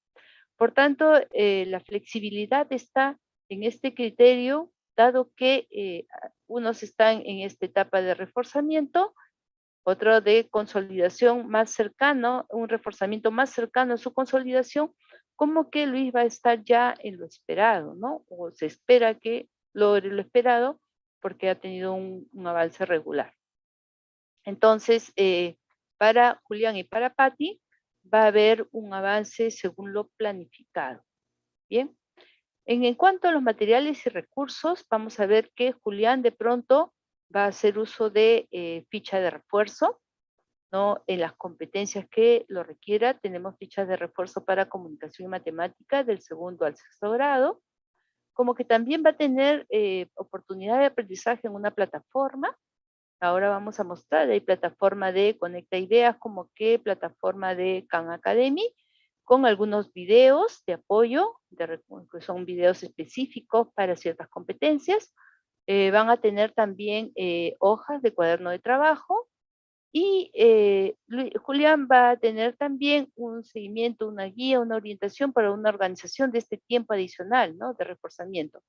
Por tanto, la flexibilidad está en este criterio, dado que unos están en esta etapa de reforzamiento, otro de consolidación más cercano, un reforzamiento más cercano a su consolidación, como que Luis va a estar ya en lo esperado, ¿no? O se espera que logre lo esperado porque ha tenido un avance regular. Entonces, para Julián y para Patti va a haber un avance según lo planificado. Bien. En cuanto a los materiales y recursos, vamos a ver que Julián de pronto va a hacer uso de ficha de refuerzo, ¿no? En las competencias que lo requiera, tenemos fichas de refuerzo para comunicación y matemática del segundo al sexto grado, como que también va a tener oportunidad de aprendizaje en una plataforma. Ahora vamos a mostrar, hay plataforma de Conecta Ideas, como que plataforma de Khan Academy, con algunos videos de apoyo, que son videos específicos para ciertas competencias. Van a tener también hojas de cuaderno de trabajo, y Julián va a tener también un seguimiento, una guía, una orientación para una organización de este tiempo adicional, ¿no? De reforzamiento.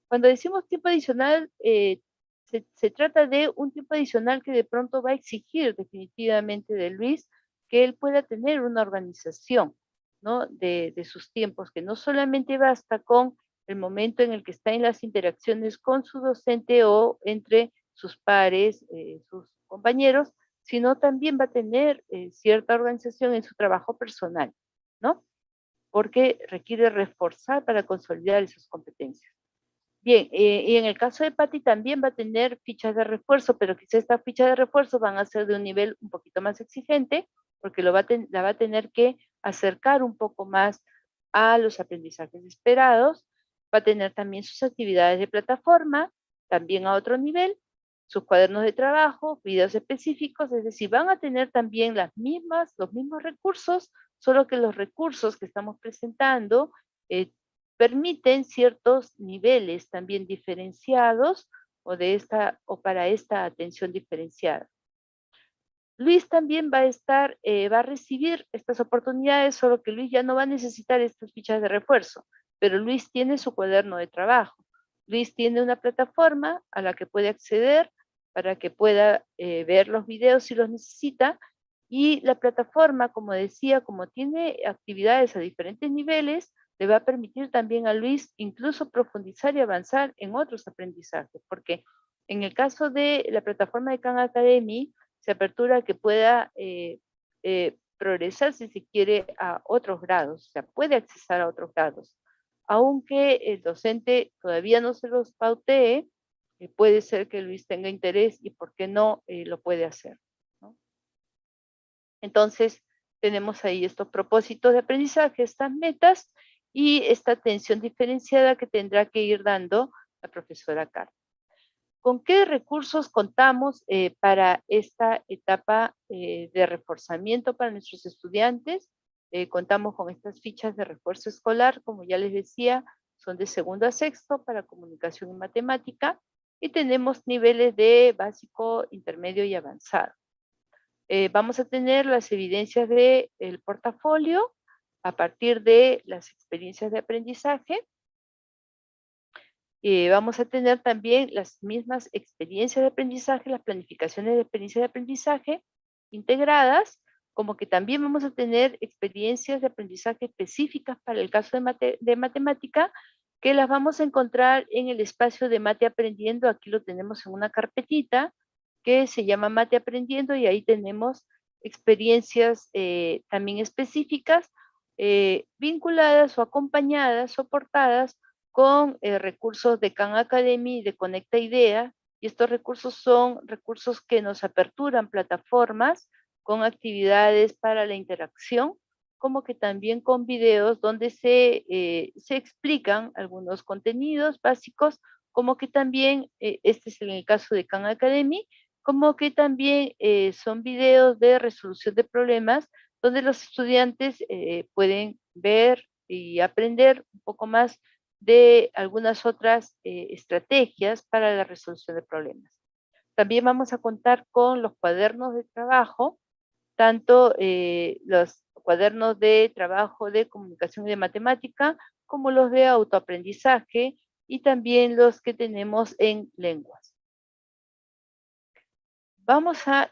Cuando decimos tiempo adicional, se trata de un tiempo adicional que de pronto va a exigir definitivamente de Luis que él pueda tener una organización, ¿no? De sus tiempos, que no solamente basta con el momento en el que está en las interacciones con su docente o entre sus pares, sus compañeros, sino también va a tener cierta organización en su trabajo personal, ¿no? Porque requiere reforzar para consolidar esas competencias. Bien, y en el caso de Patti también va a tener fichas de refuerzo, pero quizás estas fichas de refuerzo van a ser de un nivel un poquito más exigente, porque la va a tener que acercar un poco más a los aprendizajes esperados, va a tener también sus actividades de plataforma, también a otro nivel, sus cuadernos de trabajo, videos específicos, es decir, van a tener también los mismos recursos, solo que los recursos que estamos presentando permiten ciertos niveles también diferenciados o para esta atención diferenciada. Luis también va a recibir estas oportunidades, solo que Luis ya no va a necesitar estas fichas de refuerzo, pero Luis tiene su cuaderno de trabajo. Luis tiene una plataforma a la que puede acceder para que pueda ver los videos si los necesita, y la plataforma, como decía, como tiene actividades a diferentes niveles, le va a permitir también a Luis incluso profundizar y avanzar en otros aprendizajes, porque en el caso de la plataforma de Khan Academy, se apertura que pueda progresar, si se quiere, a otros grados, o sea, puede accesar a otros grados. Aunque el docente todavía no se los pautee, puede ser que Luis tenga interés y por qué no lo puede hacer, ¿no? Entonces, tenemos ahí estos propósitos de aprendizaje, estas metas y esta atención diferenciada que tendrá que ir dando la profesora Carmen. ¿Con qué recursos contamos para esta etapa de reforzamiento para nuestros estudiantes? Contamos con estas fichas de refuerzo escolar, como ya les decía, son de segundo a sexto para comunicación y matemática, y tenemos niveles de básico, intermedio y avanzado. Vamos a tener las evidencias del portafolio a partir de las experiencias de aprendizaje. Vamos a tener también las mismas experiencias de aprendizaje, las planificaciones de experiencias de aprendizaje integradas, como que también vamos a tener experiencias de aprendizaje específicas para el caso de matemática, que las vamos a encontrar en el espacio de Mate Aprendiendo. Aquí lo tenemos en una carpetita que se llama Mate Aprendiendo, y ahí tenemos experiencias también específicas, vinculadas o acompañadas, soportadas con recursos de Khan Academy y de Conecta Idea, y estos recursos son recursos que nos aperturan plataformas con actividades para la interacción, como que también con videos donde se explican algunos contenidos básicos, como que también, este es en el caso de Khan Academy, como que también son videos de resolución de problemas donde los estudiantes pueden ver y aprender un poco más de algunas otras estrategias para la resolución de problemas. También vamos a contar con los cuadernos de trabajo, tanto los cuadernos de trabajo de comunicación y de matemática, como los de autoaprendizaje, y también los que tenemos en lenguas. Vamos a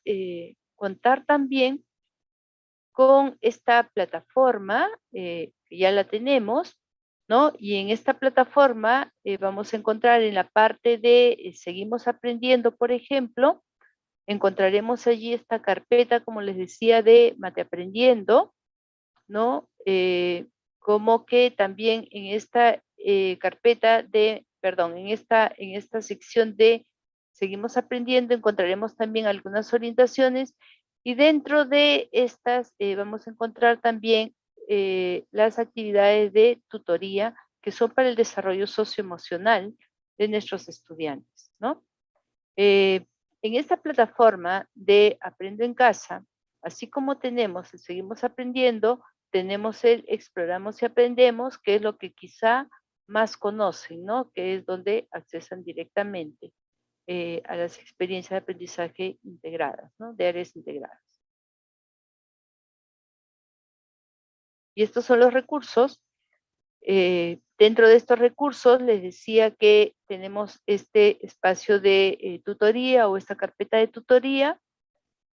contar también con esta plataforma, que ya la tenemos, ¿no? Y en esta plataforma vamos a encontrar en la parte de Seguimos Aprendiendo, por ejemplo, encontraremos allí esta carpeta, como les decía, de Mate Aprendiendo, ¿no? Como que también en esta carpeta de, perdón, en esta sección de Seguimos Aprendiendo encontraremos también algunas orientaciones y dentro de estas vamos a encontrar también las actividades de tutoría que son para el desarrollo socioemocional de nuestros estudiantes, ¿no? Eh, en esta plataforma de Aprendo en Casa, así como tenemos el Seguimos Aprendiendo, tenemos el Exploramos y Aprendemos, que es lo que quizá más conocen, ¿no? Que es donde accesan directamente a las experiencias de aprendizaje integradas, ¿no? De áreas integradas. Y estos son los recursos. Dentro de estos recursos les decía que tenemos este espacio de tutoría o esta carpeta de tutoría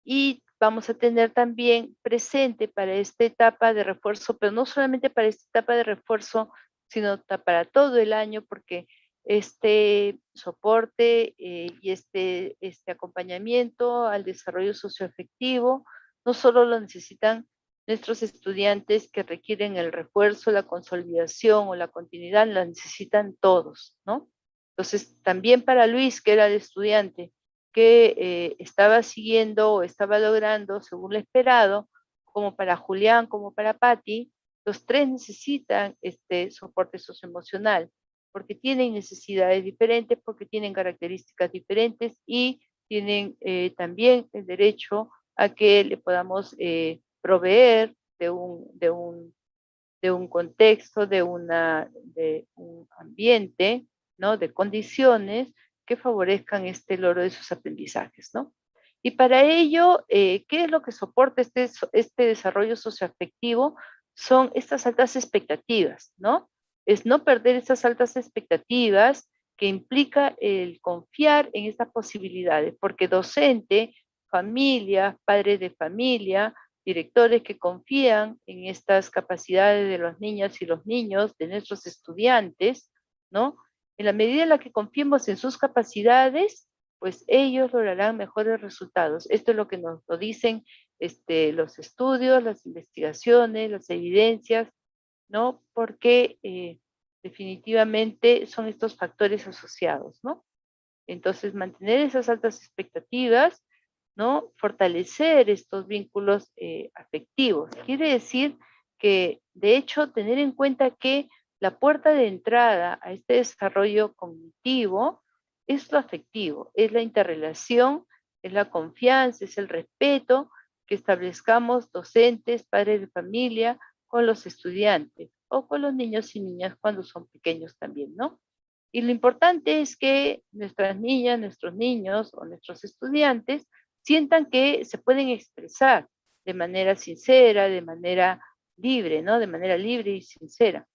y vamos a tener también presente para esta etapa de refuerzo, pero no solamente para esta etapa de refuerzo, sino para todo el año, porque este soporte y este acompañamiento al desarrollo socioafectivo no solo lo necesitan nuestros estudiantes que requieren el refuerzo, la consolidación o la continuidad, lo necesitan todos, ¿no? Entonces, también para Luis, que era el estudiante, que estaba siguiendo o estaba logrando según lo esperado, como para Julián, como para Patti, los tres necesitan este soporte socioemocional, porque tienen necesidades diferentes, porque tienen características diferentes y tienen también el derecho a que le podamos proveer de un contexto, de un ambiente, ¿no? De condiciones que favorezcan este logro de sus aprendizajes, ¿no? Y para ello, ¿qué es lo que soporta este desarrollo socioafectivo? Son estas altas expectativas, ¿no? Es no perder estas altas expectativas que implica el confiar en estas posibilidades, porque docente, familia, padres de familia, directores que confían en estas capacidades de las niñas y los niños, de nuestros estudiantes, ¿no? En la medida en la que confiemos en sus capacidades, pues ellos lograrán mejores resultados. Esto es lo que nos lo dicen los estudios, las investigaciones, las evidencias, ¿no? Porque definitivamente son estos factores asociados, ¿no? Entonces, mantener esas altas expectativas, ¿no? Fortalecer estos vínculos afectivos. Quiere decir que, de hecho, tener en cuenta que la puerta de entrada a este desarrollo cognitivo es lo afectivo, es la interrelación, es la confianza, es el respeto que establezcamos docentes, padres de familia, con los estudiantes o con los niños y niñas cuando son pequeños también, ¿no? Y lo importante es que nuestras niñas, nuestros niños o nuestros estudiantes sientan que se pueden expresar de manera sincera, de manera libre, ¿no? De manera libre y sincera.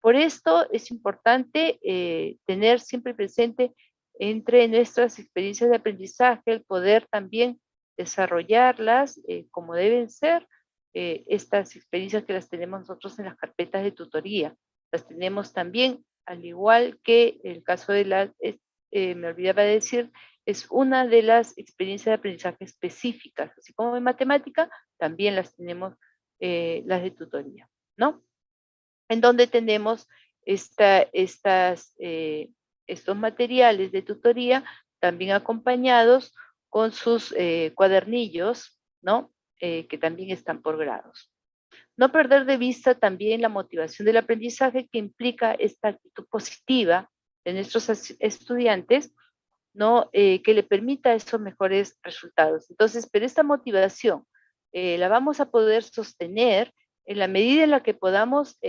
Por esto es importante tener siempre presente entre nuestras experiencias de aprendizaje el poder también desarrollarlas como deben ser estas experiencias que las tenemos nosotros en las carpetas de tutoría. Las tenemos también, al igual que el caso de me olvidaba de decir, es una de las experiencias de aprendizaje específicas, así como en matemática, también las tenemos las de tutoría, ¿no? En donde tenemos estos materiales de tutoría también acompañados con sus cuadernillos, ¿no? Que también están por grados. No perder de vista también la motivación del aprendizaje que implica esta actitud positiva de nuestros estudiantes, ¿no? Que le permita esos mejores resultados. Entonces, pero esta motivación la vamos a poder sostener en la medida en la que podamos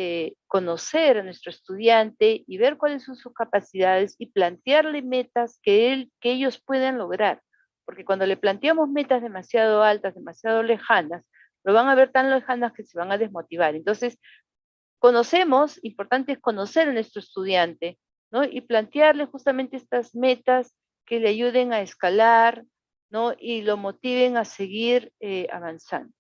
conocer a nuestro estudiante y ver cuáles son sus capacidades y plantearle metas que ellos puedan lograr. Porque cuando le planteamos metas demasiado altas, demasiado lejanas, lo van a ver tan lejanas que se van a desmotivar. Entonces, importante es conocer a nuestro estudiante, ¿no? Y plantearle justamente estas metas que le ayuden a escalar, ¿no? Y lo motiven a seguir avanzando.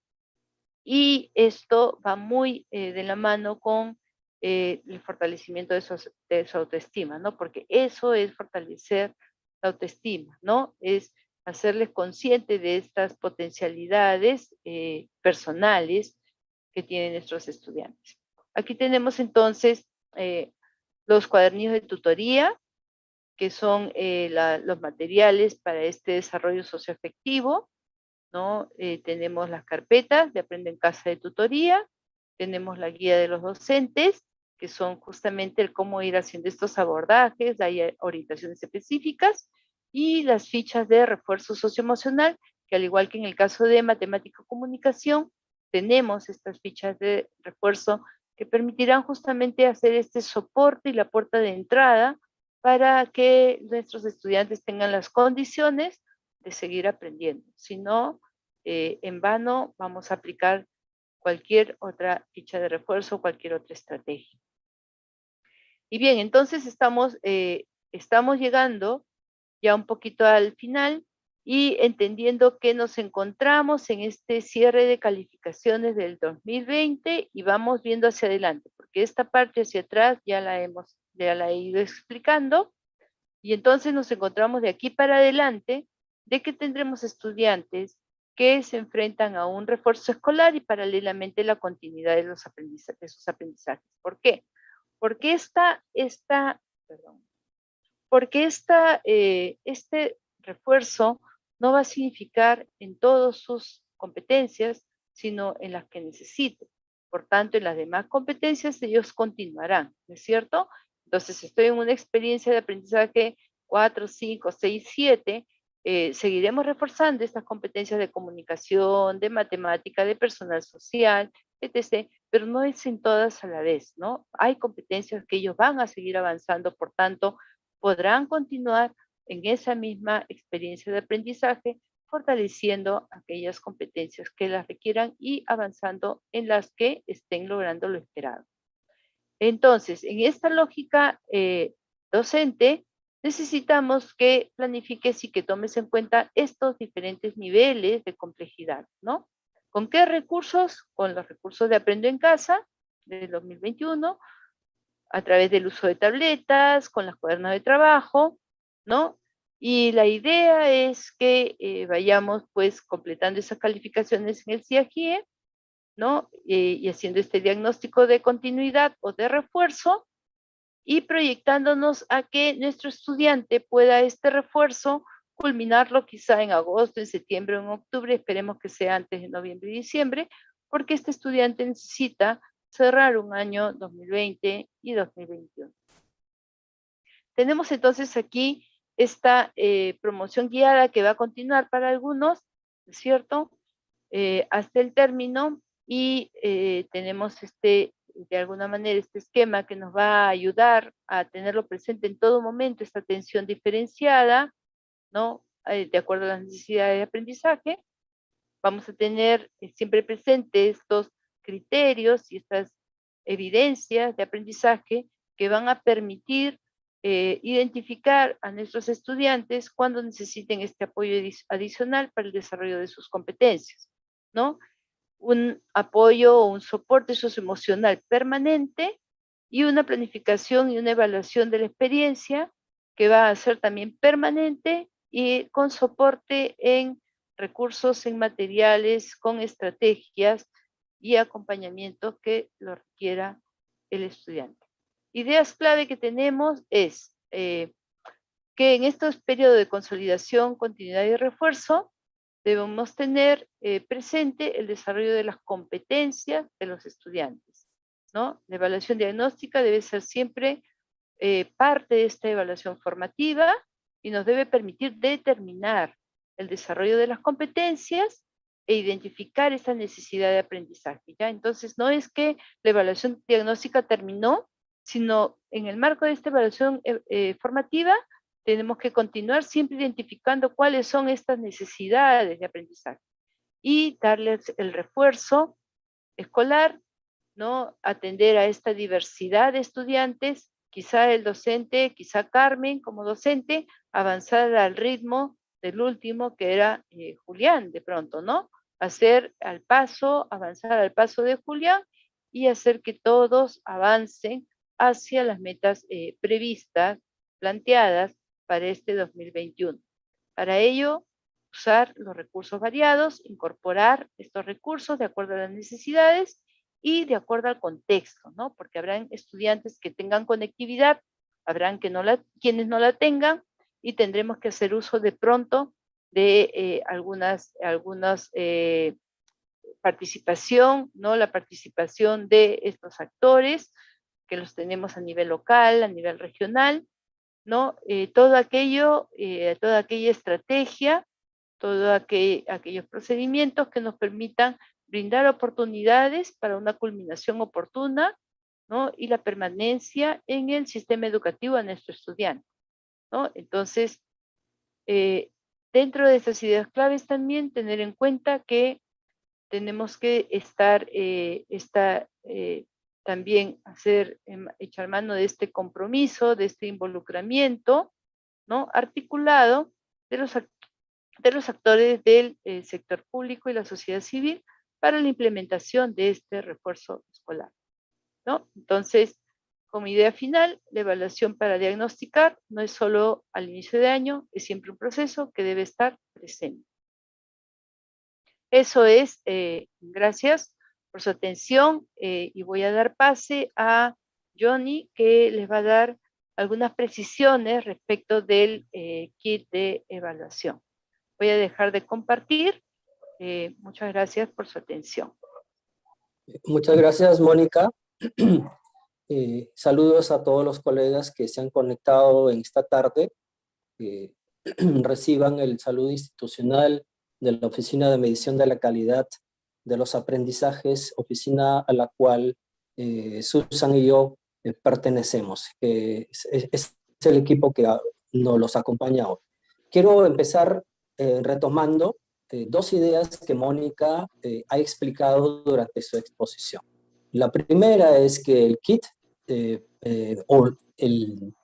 Y esto va muy de la mano con el fortalecimiento de su autoestima, ¿no? Porque eso es fortalecer la autoestima, ¿no? Es hacerles conscientes de estas potencialidades personales que tienen nuestros estudiantes. Aquí tenemos entonces los cuadernillos de tutoría, que son los materiales para este desarrollo socioafectivo, ¿no? Tenemos las carpetas de Aprende en Casa de tutoría, tenemos la guía de los docentes, que son justamente el cómo ir haciendo estos abordajes, hay orientaciones específicas, y las fichas de refuerzo socioemocional, que al igual que en el caso de matemática y comunicación, tenemos estas fichas de refuerzo que permitirán justamente hacer este soporte y la puerta de entrada para que nuestros estudiantes tengan las condiciones de seguir aprendiendo. Si no, en vano vamos a aplicar cualquier otra ficha de refuerzo, cualquier otra estrategia. Y bien, entonces estamos llegando ya un poquito al final y entendiendo que nos encontramos en este cierre de calificaciones del 2020 y vamos viendo hacia adelante, porque esta parte hacia atrás ya la he ido explicando. Y entonces nos encontramos de aquí para adelante de que tendremos estudiantes que se enfrentan a un refuerzo escolar y paralelamente la continuidad de sus aprendizajes. ¿Por qué? Porque perdón, porque este refuerzo no va a significar en todas sus competencias, sino en las que necesite. Por tanto, en las demás competencias ellos continuarán, ¿no es cierto? Entonces, estoy en una experiencia de aprendizaje 4, 5, 6, 7, seguiremos reforzando estas competencias de comunicación, de matemática, de personal social, etc., pero no es en todas a la vez, ¿no? Hay competencias que ellos van a seguir avanzando, por tanto, podrán continuar en esa misma experiencia de aprendizaje, fortaleciendo aquellas competencias que las requieran y avanzando en las que estén logrando lo esperado. Entonces, en esta lógica docente, necesitamos que planifiques y que tomes en cuenta estos diferentes niveles de complejidad, ¿no? ¿Con qué recursos? Con los recursos de Aprendo en Casa del 2021, a través del uso de tabletas, con las cuadernas de trabajo, ¿no? Y la idea es que vayamos pues completando esas calificaciones en el CIAGIE, ¿no? Y haciendo este diagnóstico de continuidad o de refuerzo y proyectándonos a que nuestro estudiante pueda este refuerzo culminarlo quizá en agosto, en septiembre o en octubre, esperemos que sea antes de noviembre y diciembre, porque este estudiante necesita cerrar un año 2020 y 2021. Tenemos entonces aquí esta promoción guiada que va a continuar para algunos, ¿es cierto? Hasta el término y tenemos de alguna manera este esquema que nos va a ayudar a tenerlo presente en todo momento, esta atención diferenciada, ¿no? De acuerdo a las necesidades de aprendizaje. Vamos a tener siempre presentes estos criterios y estas evidencias de aprendizaje que van a permitir identificar a nuestros estudiantes cuando necesiten este apoyo adicional para el desarrollo de sus competencias, ¿no? Un apoyo o un soporte socioemocional permanente y una planificación y una evaluación de la experiencia que va a ser también permanente y con soporte en recursos, en materiales, con estrategias y acompañamiento que lo requiera el estudiante. Ideas clave que tenemos es que en estos periodos de consolidación, continuidad y refuerzo, debemos tener presente el desarrollo de las competencias de los estudiantes, ¿no? La evaluación diagnóstica debe ser siempre parte de esta evaluación formativa y nos debe permitir determinar el desarrollo de las competencias e identificar esa necesidad de aprendizaje, ¿ya? Entonces, no es que la evaluación diagnóstica terminó, sino en el marco de esta evaluación formativa, tenemos que continuar siempre identificando cuáles son estas necesidades de aprendizaje y darles el refuerzo escolar, ¿no? Atender a esta diversidad de estudiantes, quizá el docente, quizá Carmen como docente, avanzar al ritmo del último, que era Julián, de pronto, ¿no? Avanzar al paso de Julián y hacer que todos avancen hacia las metas previstas, planteadas para este 2021. Para ello, usar los recursos variados, incorporar estos recursos de acuerdo a las necesidades y de acuerdo al contexto, ¿no? Porque habrán estudiantes que tengan conectividad, habrán quienes no la tengan, y tendremos que hacer uso de pronto de algunas participación, ¿no? La participación de estos actores, que los tenemos a nivel local, a nivel regional, ¿no? Toda aquella estrategia, aquellos procedimientos que nos permitan brindar oportunidades para una culminación oportuna, ¿no? Y la permanencia en el sistema educativo de nuestro estudiante, ¿no? Entonces, dentro de estas ideas claves también tener en cuenta que tenemos que también echar mano de este compromiso, de este involucramiento, ¿no? Articulado de los actores del sector público y la sociedad civil para la implementación de este refuerzo escolar, ¿no? Entonces, como idea final, la evaluación para diagnosticar no es solo al inicio de año, es siempre un proceso que debe estar presente. Eso es, gracias por su atención, y voy a dar pase a Johnny, que les va a dar algunas precisiones respecto del kit de evaluación. Voy a dejar de compartir. Muchas gracias por su atención. Muchas gracias, Mónica. Saludos a todos los colegas que se han conectado en esta tarde. Reciban el saludo institucional de la Oficina de Medición de la Calidad de los Aprendizajes, oficina a la cual Susan y yo pertenecemos. Es el equipo que nos los acompaña hoy. Quiero empezar retomando dos ideas que Mónica ha explicado durante su exposición. La primera es que el kit o el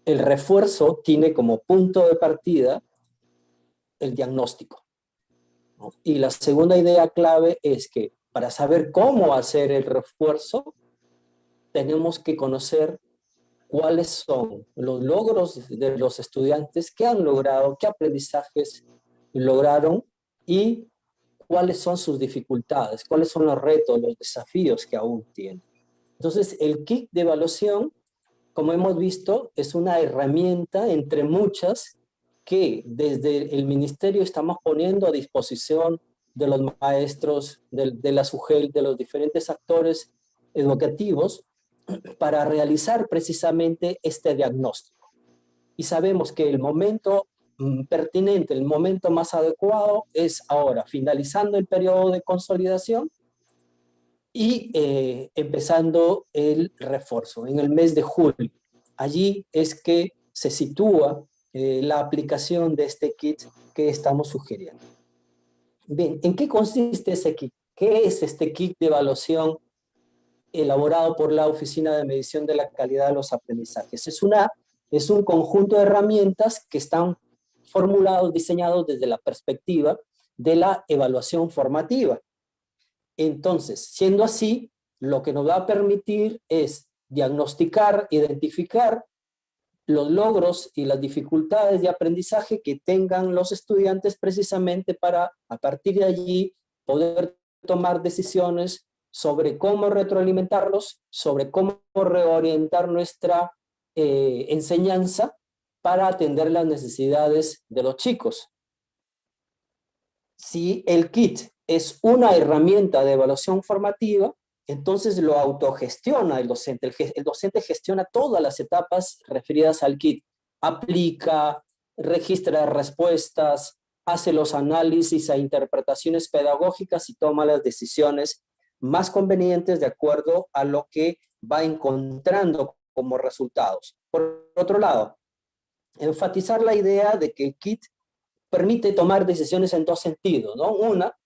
refuerzo tiene como punto de partida el diagnóstico, ¿no? Y la segunda idea clave es que para saber cómo hacer el refuerzo, tenemos que conocer cuáles son los logros de los estudiantes, qué han logrado, qué aprendizajes lograron y cuáles son sus dificultades, cuáles son los retos, los desafíos que aún tienen. Entonces, el kit de evaluación, como hemos visto, es una herramienta entre muchas que desde el ministerio estamos poniendo a disposición de los maestros, de la SUGEL, de los diferentes actores educativos, para realizar precisamente este diagnóstico. Y sabemos que el momento pertinente, el momento más adecuado es ahora, finalizando el periodo de consolidación y empezando el refuerzo en el mes de julio. Allí es que se sitúa la aplicación de este kit que estamos sugiriendo. Bien, ¿en qué consiste ese kit? ¿Qué es este kit de evaluación elaborado por la Oficina de Medición de la Calidad de los Aprendizajes? Es un conjunto de herramientas que están formulados, diseñados desde la perspectiva de la evaluación formativa. Entonces, siendo así, lo que nos va a permitir es diagnosticar, identificar los logros y las dificultades de aprendizaje que tengan los estudiantes precisamente para, a partir de allí, poder tomar decisiones sobre cómo retroalimentarlos, sobre cómo reorientar nuestra enseñanza para atender las necesidades de los chicos. Si el kit es una herramienta de evaluación formativa, entonces lo autogestiona el docente. El docente gestiona todas las etapas referidas al kit. Aplica, registra respuestas, hace los análisis e interpretaciones pedagógicas y toma las decisiones más convenientes de acuerdo a lo que va encontrando como resultados. Por otro lado, enfatizar la idea de que el kit permite tomar decisiones en dos sentidos, ¿no? Una,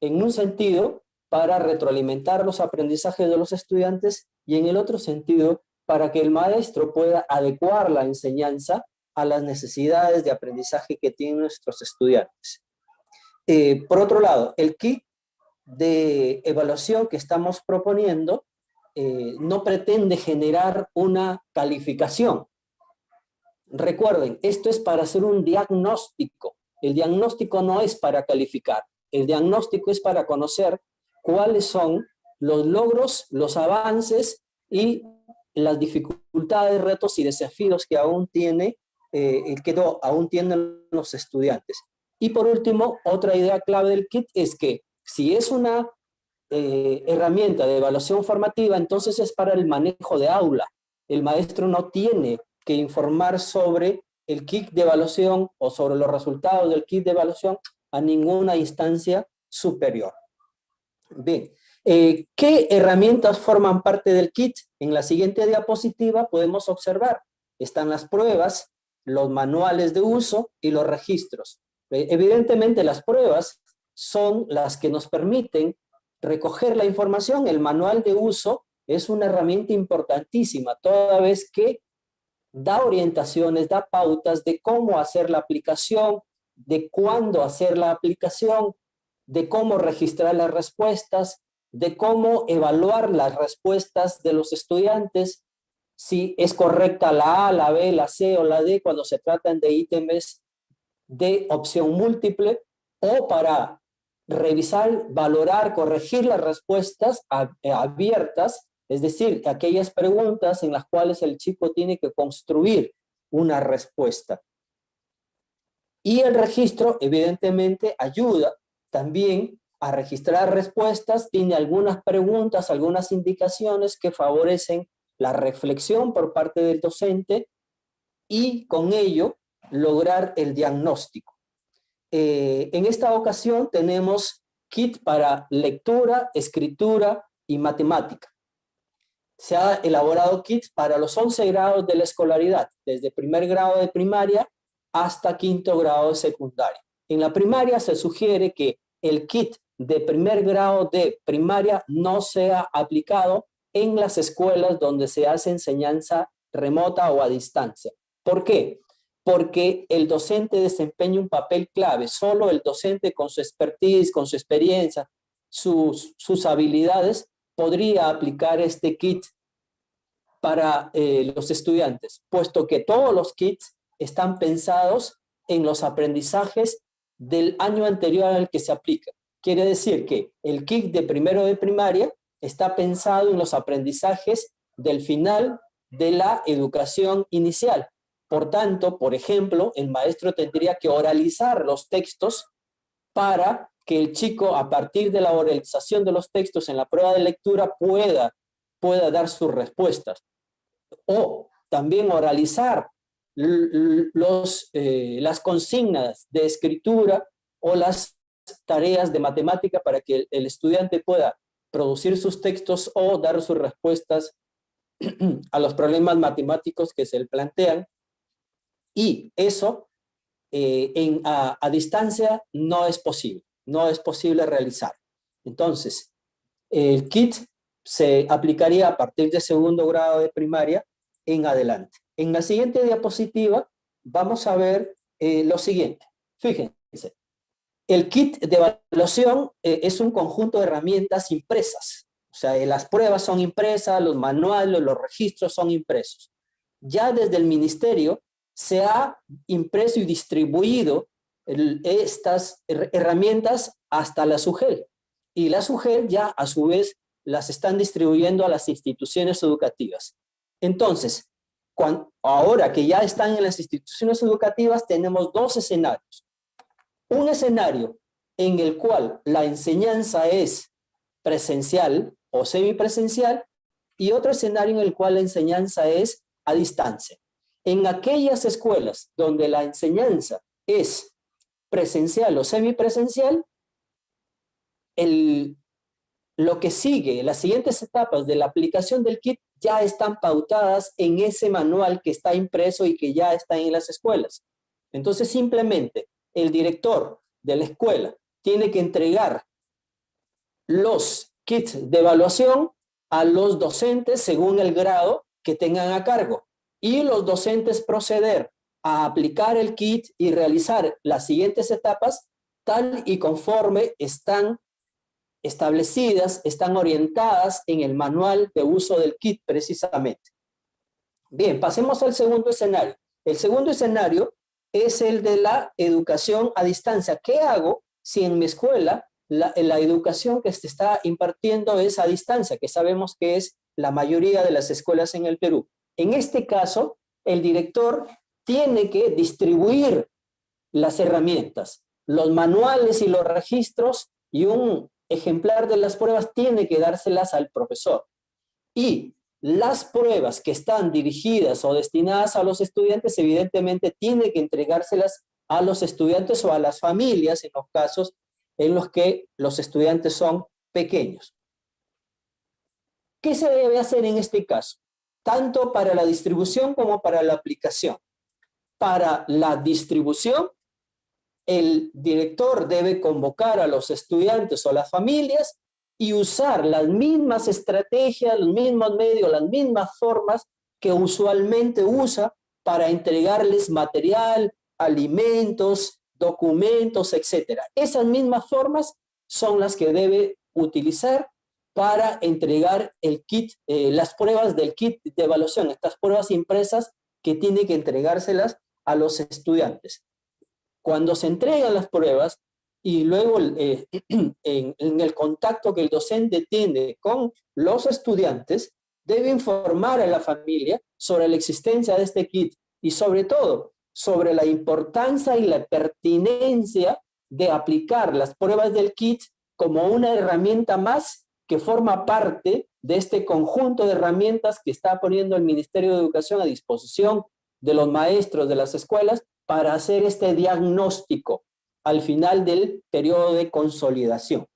en un sentido, para retroalimentar los aprendizajes de los estudiantes, y en el otro sentido, para que el maestro pueda adecuar la enseñanza a las necesidades de aprendizaje que tienen nuestros estudiantes. Por otro lado, el kit de evaluación que estamos proponiendo no pretende generar una calificación. Recuerden, esto es para hacer un diagnóstico. El diagnóstico no es para calificar. El diagnóstico es para conocer cuáles son los logros, los avances y las dificultades, retos y desafíos que aún tienen los estudiantes. Y por último, otra idea clave del kit es que si es una herramienta de evaluación formativa, entonces es para el manejo de aula. El maestro no tiene que informar sobre el kit de evaluación o sobre los resultados del kit de evaluación a ninguna instancia superior. Bien, ¿qué herramientas forman parte del kit? En la siguiente diapositiva podemos observar, están las pruebas, los manuales de uso y los registros. Evidentemente las pruebas son las que nos permiten recoger la información. El manual de uso es una herramienta importantísima, toda vez que da orientaciones, da pautas de cómo hacer la aplicación, de cuándo hacer la aplicación, de cómo registrar las respuestas, de cómo evaluar las respuestas de los estudiantes, si es correcta la A, la B, la C o la D cuando se tratan de ítems de opción múltiple, o para revisar, valorar, corregir las respuestas abiertas, es decir, aquellas preguntas en las cuales el chico tiene que construir una respuesta. Y el registro, evidentemente, ayuda también a registrar respuestas, tiene algunas preguntas, algunas indicaciones que favorecen la reflexión por parte del docente y con ello lograr el diagnóstico. En esta ocasión tenemos kit para lectura, escritura y matemática. Se ha elaborado kits para los 11 grados de la escolaridad, desde primer grado de primaria hasta quinto grado de secundaria. En la primaria se sugiere que el kit de primer grado de primaria no sea aplicado en las escuelas donde se hace enseñanza remota o a distancia. ¿Por qué? Porque el docente desempeña un papel clave. Solo el docente con su expertise, con su experiencia, sus habilidades, podría aplicar este kit para los estudiantes, puesto que todos los kits están pensados en los aprendizajes del año anterior al que se aplica. Quiere decir que el kit de primero de primaria está pensado en los aprendizajes del final de la educación inicial. Por tanto, por ejemplo, el maestro tendría que oralizar los textos para que el chico, a partir de la oralización de los textos en la prueba de lectura, pueda dar sus respuestas. O también oralizar las consignas de escritura o las tareas de matemática para que el estudiante pueda producir sus textos o dar sus respuestas a los problemas matemáticos que se le plantean. Y eso a distancia no es posible realizar. Entonces, el kit se aplicaría a partir de segundo grado de primaria en adelante. En la siguiente diapositiva vamos a ver lo siguiente. Fíjense, el kit de evaluación es un conjunto de herramientas impresas. O sea, las pruebas son impresas, los manuales, los registros son impresos. Ya desde el ministerio se ha impreso y distribuido estas herramientas hasta la SUGEL. Y la SUGEL ya a su vez las están distribuyendo a las instituciones educativas. Entonces, ahora que ya están en las instituciones educativas, tenemos dos escenarios. Un escenario en el cual la enseñanza es presencial o semipresencial y otro escenario en el cual la enseñanza es a distancia. En aquellas escuelas donde la enseñanza es presencial o semipresencial, lo que sigue, las siguientes etapas de la aplicación del kit ya están pautadas en ese manual que está impreso y que ya está en las escuelas. Entonces, simplemente el director de la escuela tiene que entregar los kits de evaluación a los docentes según el grado que tengan a cargo. Y los docentes proceder a aplicar el kit y realizar las siguientes etapas tal y conforme están establecidas, están orientadas en el manual de uso del kit precisamente. Bien, pasemos al segundo escenario. El segundo escenario es el de la educación a distancia. ¿Qué hago si en mi escuela la educación que se está impartiendo es a distancia, que sabemos que es la mayoría de las escuelas en el Perú? En este caso, el director tiene que distribuir las herramientas, los manuales y los registros, y un ejemplar de las pruebas tiene que dárselas al profesor. Y las pruebas que están dirigidas o destinadas a los estudiantes, evidentemente, tiene que entregárselas a los estudiantes o a las familias en los casos en los que los estudiantes son pequeños. ¿Qué se debe hacer en este caso? Tanto para la distribución como para la aplicación. Para la distribución, el director debe convocar a los estudiantes o las familias y usar las mismas estrategias, los mismos medios, las mismas formas que usualmente usa para entregarles material, alimentos, documentos, etc. Esas mismas formas son las que debe utilizar para entregar el kit, las pruebas del kit de evaluación, estas pruebas impresas que tiene que entregárselas a los estudiantes. Cuando se entregan las pruebas y luego en el contacto que el docente tiene con los estudiantes, debe informar a la familia sobre la existencia de este kit y sobre todo sobre la importancia y la pertinencia de aplicar las pruebas del kit como una herramienta más que forma parte de este conjunto de herramientas que está poniendo el Ministerio de Educación a disposición de los maestros de las escuelas para hacer este diagnóstico al final del periodo de consolidación.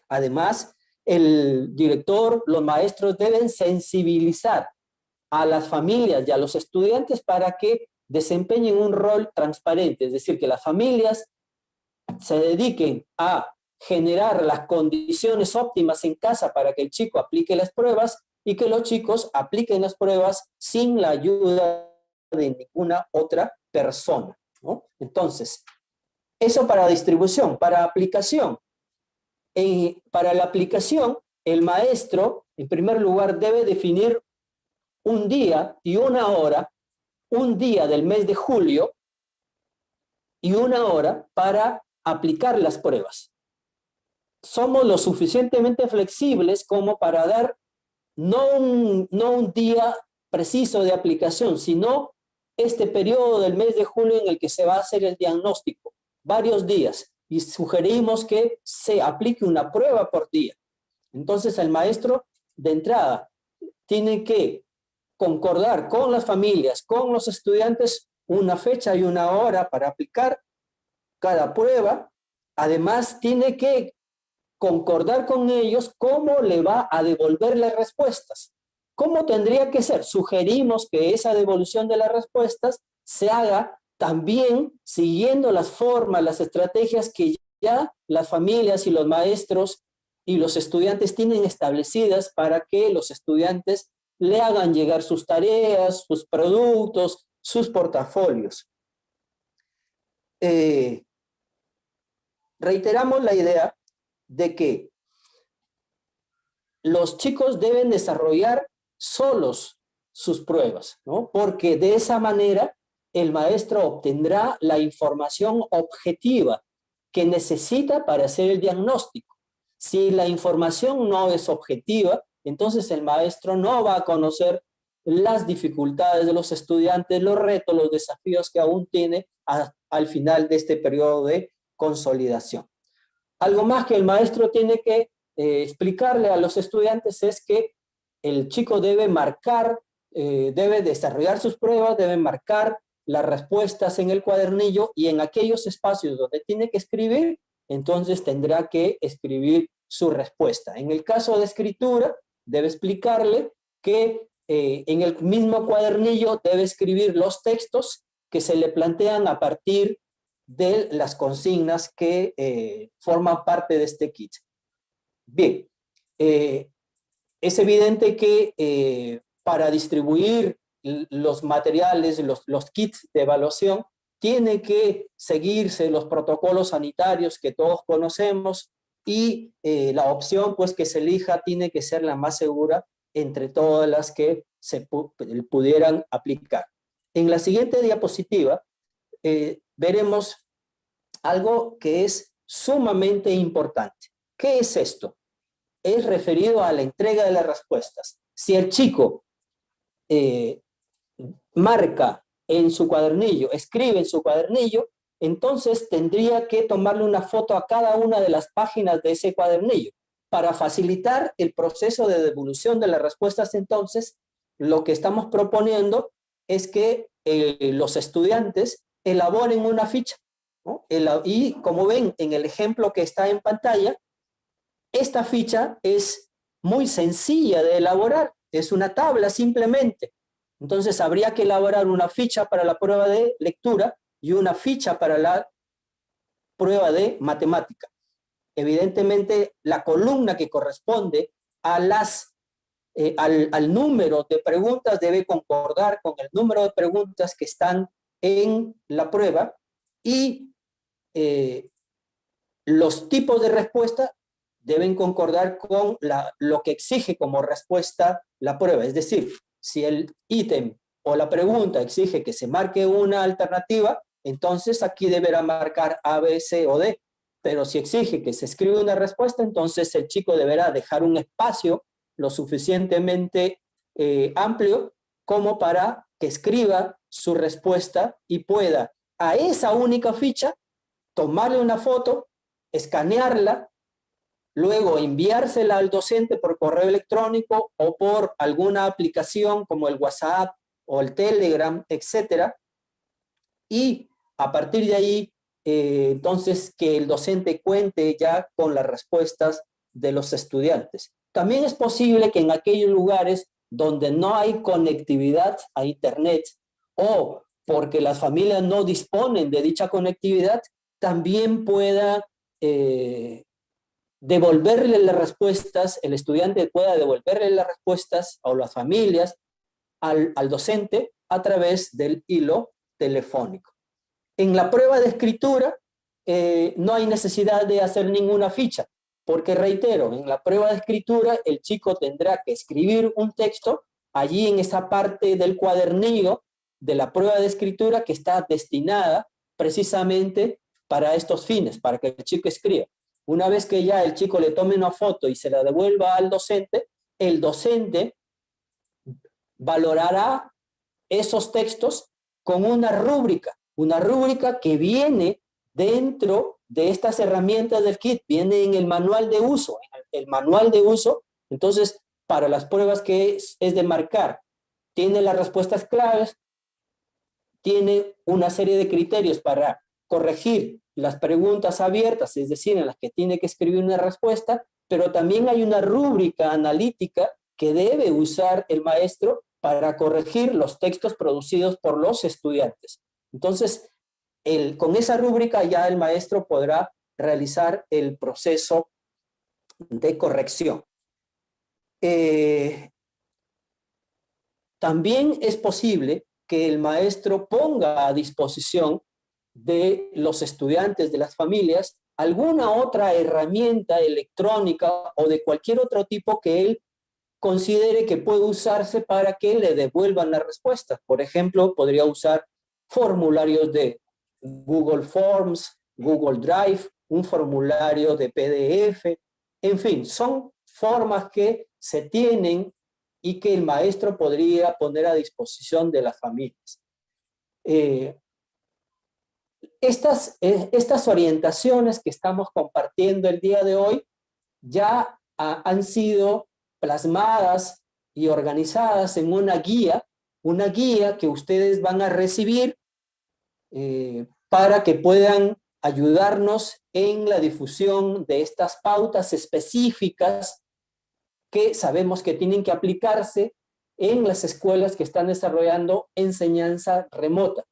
Además, el director, los maestros deben sensibilizar a las familias y a los estudiantes para que desempeñen un rol transparente, es decir, que las familias se dediquen a generar las condiciones óptimas en casa para que el chico aplique las pruebas y que los chicos apliquen las pruebas sin la ayuda de ninguna otra persona, ¿no? Entonces, eso para distribución. Para aplicación. Para la aplicación, el maestro, en primer lugar, debe definir un día y una hora, un día del mes de julio y una hora para aplicar las pruebas. Somos lo suficientemente flexibles como para dar no un día preciso de aplicación, sino este periodo del mes de julio en el que se va a hacer el diagnóstico, varios días, y sugerimos que se aplique una prueba por día. Entonces el maestro de entrada tiene que concordar con las familias, con los estudiantes, una fecha y una hora para aplicar cada prueba. Además tiene que concordar con ellos cómo le va a devolver las respuestas. ¿Cómo tendría que ser? Sugerimos que esa devolución de las respuestas se haga también siguiendo las formas, las estrategias que ya las familias y los maestros y los estudiantes tienen establecidas para que los estudiantes le hagan llegar sus tareas, sus productos, sus portafolios. Reiteramos la idea de que los chicos deben desarrollar solos sus pruebas, ¿no? Porque de esa manera el maestro obtendrá la información objetiva que necesita para hacer el diagnóstico. Si la información no es objetiva, entonces el maestro no va a conocer las dificultades de los estudiantes, los retos, los desafíos que aún tiene al final de este periodo de consolidación. Algo más que el maestro tiene que explicarle a los estudiantes es que el chico debe marcar, debe desarrollar sus pruebas, debe marcar las respuestas en el cuadernillo y en aquellos espacios donde tiene que escribir, entonces tendrá que escribir su respuesta. En el caso de escritura, debe explicarle que en el mismo cuadernillo debe escribir los textos que se le plantean a partir de las consignas que forman parte de este kit. Bien, es evidente que para distribuir los materiales, los kits de evaluación, tiene que seguirse los protocolos sanitarios que todos conocemos y la opción pues, que se elija tiene que ser la más segura entre todas las que se pudieran aplicar. En la siguiente diapositiva veremos algo que es sumamente importante. ¿Qué es esto? Es referido a la entrega de las respuestas. Si el chico marca en su cuadernillo, escribe en su cuadernillo, entonces tendría que tomarle una foto a cada una de las páginas de ese cuadernillo. Para facilitar el proceso de devolución de las respuestas, entonces, lo que estamos proponiendo es que los estudiantes elaboren una ficha, ¿no? Y como ven en el ejemplo que está en pantalla, esta ficha es muy sencilla de elaborar, es una tabla simplemente. Entonces habría que elaborar una ficha para la prueba de lectura y una ficha para la prueba de matemática. Evidentemente, la columna que corresponde a al número de preguntas debe concordar con el número de preguntas que están en la prueba y los tipos de respuesta deben concordar con lo que exige como respuesta la prueba. Es decir, si el ítem o la pregunta exige que se marque una alternativa, entonces aquí deberá marcar A, B, C o D. Pero si exige que se escriba una respuesta, entonces el chico deberá dejar un espacio lo suficientemente amplio como para que escriba su respuesta y pueda a esa única ficha tomarle una foto, escanearla, luego enviársela al docente por correo electrónico o por alguna aplicación como el WhatsApp o el Telegram, etcétera, y a partir de ahí, entonces, que el docente cuente ya con las respuestas de los estudiantes. También es posible que en aquellos lugares donde no hay conectividad a Internet o porque las familias no disponen de dicha conectividad, también pueda devolverle las respuestas, el estudiante pueda devolverle las respuestas a las familias, al docente a través del hilo telefónico. En la prueba de escritura no hay necesidad de hacer ninguna ficha, porque reitero, en la prueba de escritura el chico tendrá que escribir un texto allí en esa parte del cuadernillo de la prueba de escritura que está destinada precisamente para estos fines, para que el chico escriba. Una vez que ya el chico le tome una foto y se la devuelva al docente, el docente valorará esos textos con una rúbrica que viene dentro de estas herramientas del kit, viene en el manual de uso. El manual de uso, entonces, para las pruebas que es de marcar, tiene las respuestas claves, tiene una serie de criterios para corregir las preguntas abiertas, es decir, en las que tiene que escribir una respuesta, pero también hay una rúbrica analítica que debe usar el maestro para corregir los textos producidos por los estudiantes. Entonces, con esa rúbrica ya el maestro podrá realizar el proceso de corrección. También es posible que el maestro ponga a disposición de los estudiantes, de las familias, alguna otra herramienta electrónica o de cualquier otro tipo que él considere que puede usarse para que le devuelvan la respuesta. Por ejemplo, podría usar formularios de Google Forms, Google Drive, un formulario de PDF, en fin, son formas que se tienen y que el maestro podría poner a disposición de las familias. Estas orientaciones que estamos compartiendo el día de hoy ya han sido plasmadas y organizadas en una guía que ustedes van a recibir para que puedan ayudarnos en la difusión de estas pautas específicas que sabemos que tienen que aplicarse en las escuelas que están desarrollando enseñanza remota.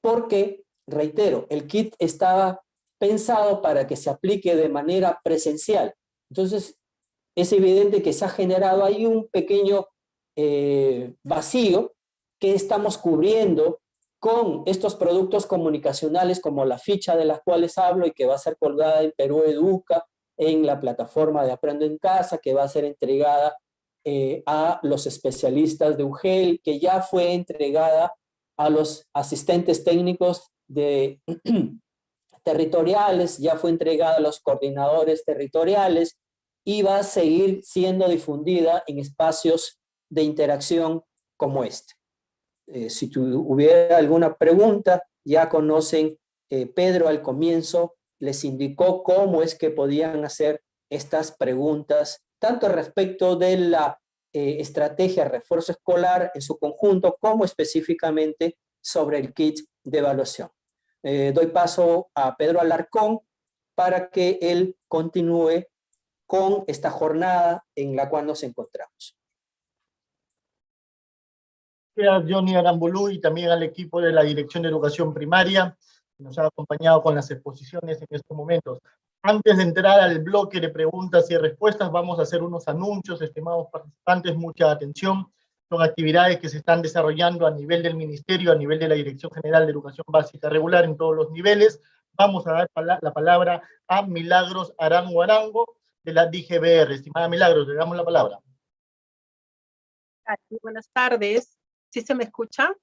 Porque, reitero, el kit estaba pensado para que se aplique de manera presencial. Entonces, es evidente que se ha generado ahí un pequeño vacío qué estamos cubriendo con estos productos comunicacionales como la ficha de las cuales hablo y que va a ser colgada en Perú Educa, en la plataforma de Aprendo en Casa, que va a ser entregada a los especialistas de UGEL, que ya fue entregada a los asistentes técnicos de territoriales, ya fue entregada a los coordinadores territoriales y va a seguir siendo difundida en espacios de interacción como este. Si hubiera alguna pregunta, ya conocen, Pedro al comienzo les indicó cómo es que podían hacer estas preguntas, tanto respecto de la estrategia de refuerzo escolar en su conjunto, como específicamente sobre el kit de evaluación. Doy paso a Pedro Alarcón para que él continúe con esta jornada en la cual nos encontramos. A Johnny Arambulú y también al equipo de la Dirección de Educación Primaria, que nos ha acompañado con las exposiciones en estos momentos. Antes de entrar al bloque de preguntas y respuestas, vamos a hacer unos anuncios, estimados participantes, mucha atención. Son actividades que se están desarrollando a nivel del Ministerio, a nivel de la Dirección General de Educación Básica Regular en todos los niveles. Vamos a dar la palabra a Milagros Arango Arango, de la DGBR. Estimada Milagros, le damos la palabra. Muy buenas tardes. ¿Sí se me escucha?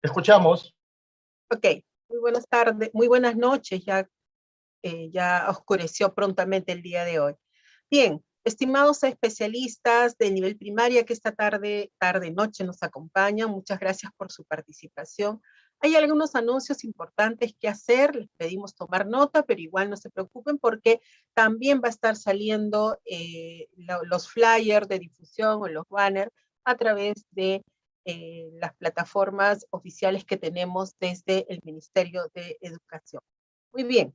Escuchamos. Ok, muy buenas tardes, muy buenas noches, ya oscureció prontamente el día de hoy. Bien, estimados especialistas de nivel primaria que esta noche nos acompañan, muchas gracias por su participación. Hay algunos anuncios importantes que hacer, les pedimos tomar nota, pero igual no se preocupen porque también va a estar saliendo los flyers de difusión o los banners a través de las plataformas oficiales que tenemos desde el Ministerio de Educación. Muy bien,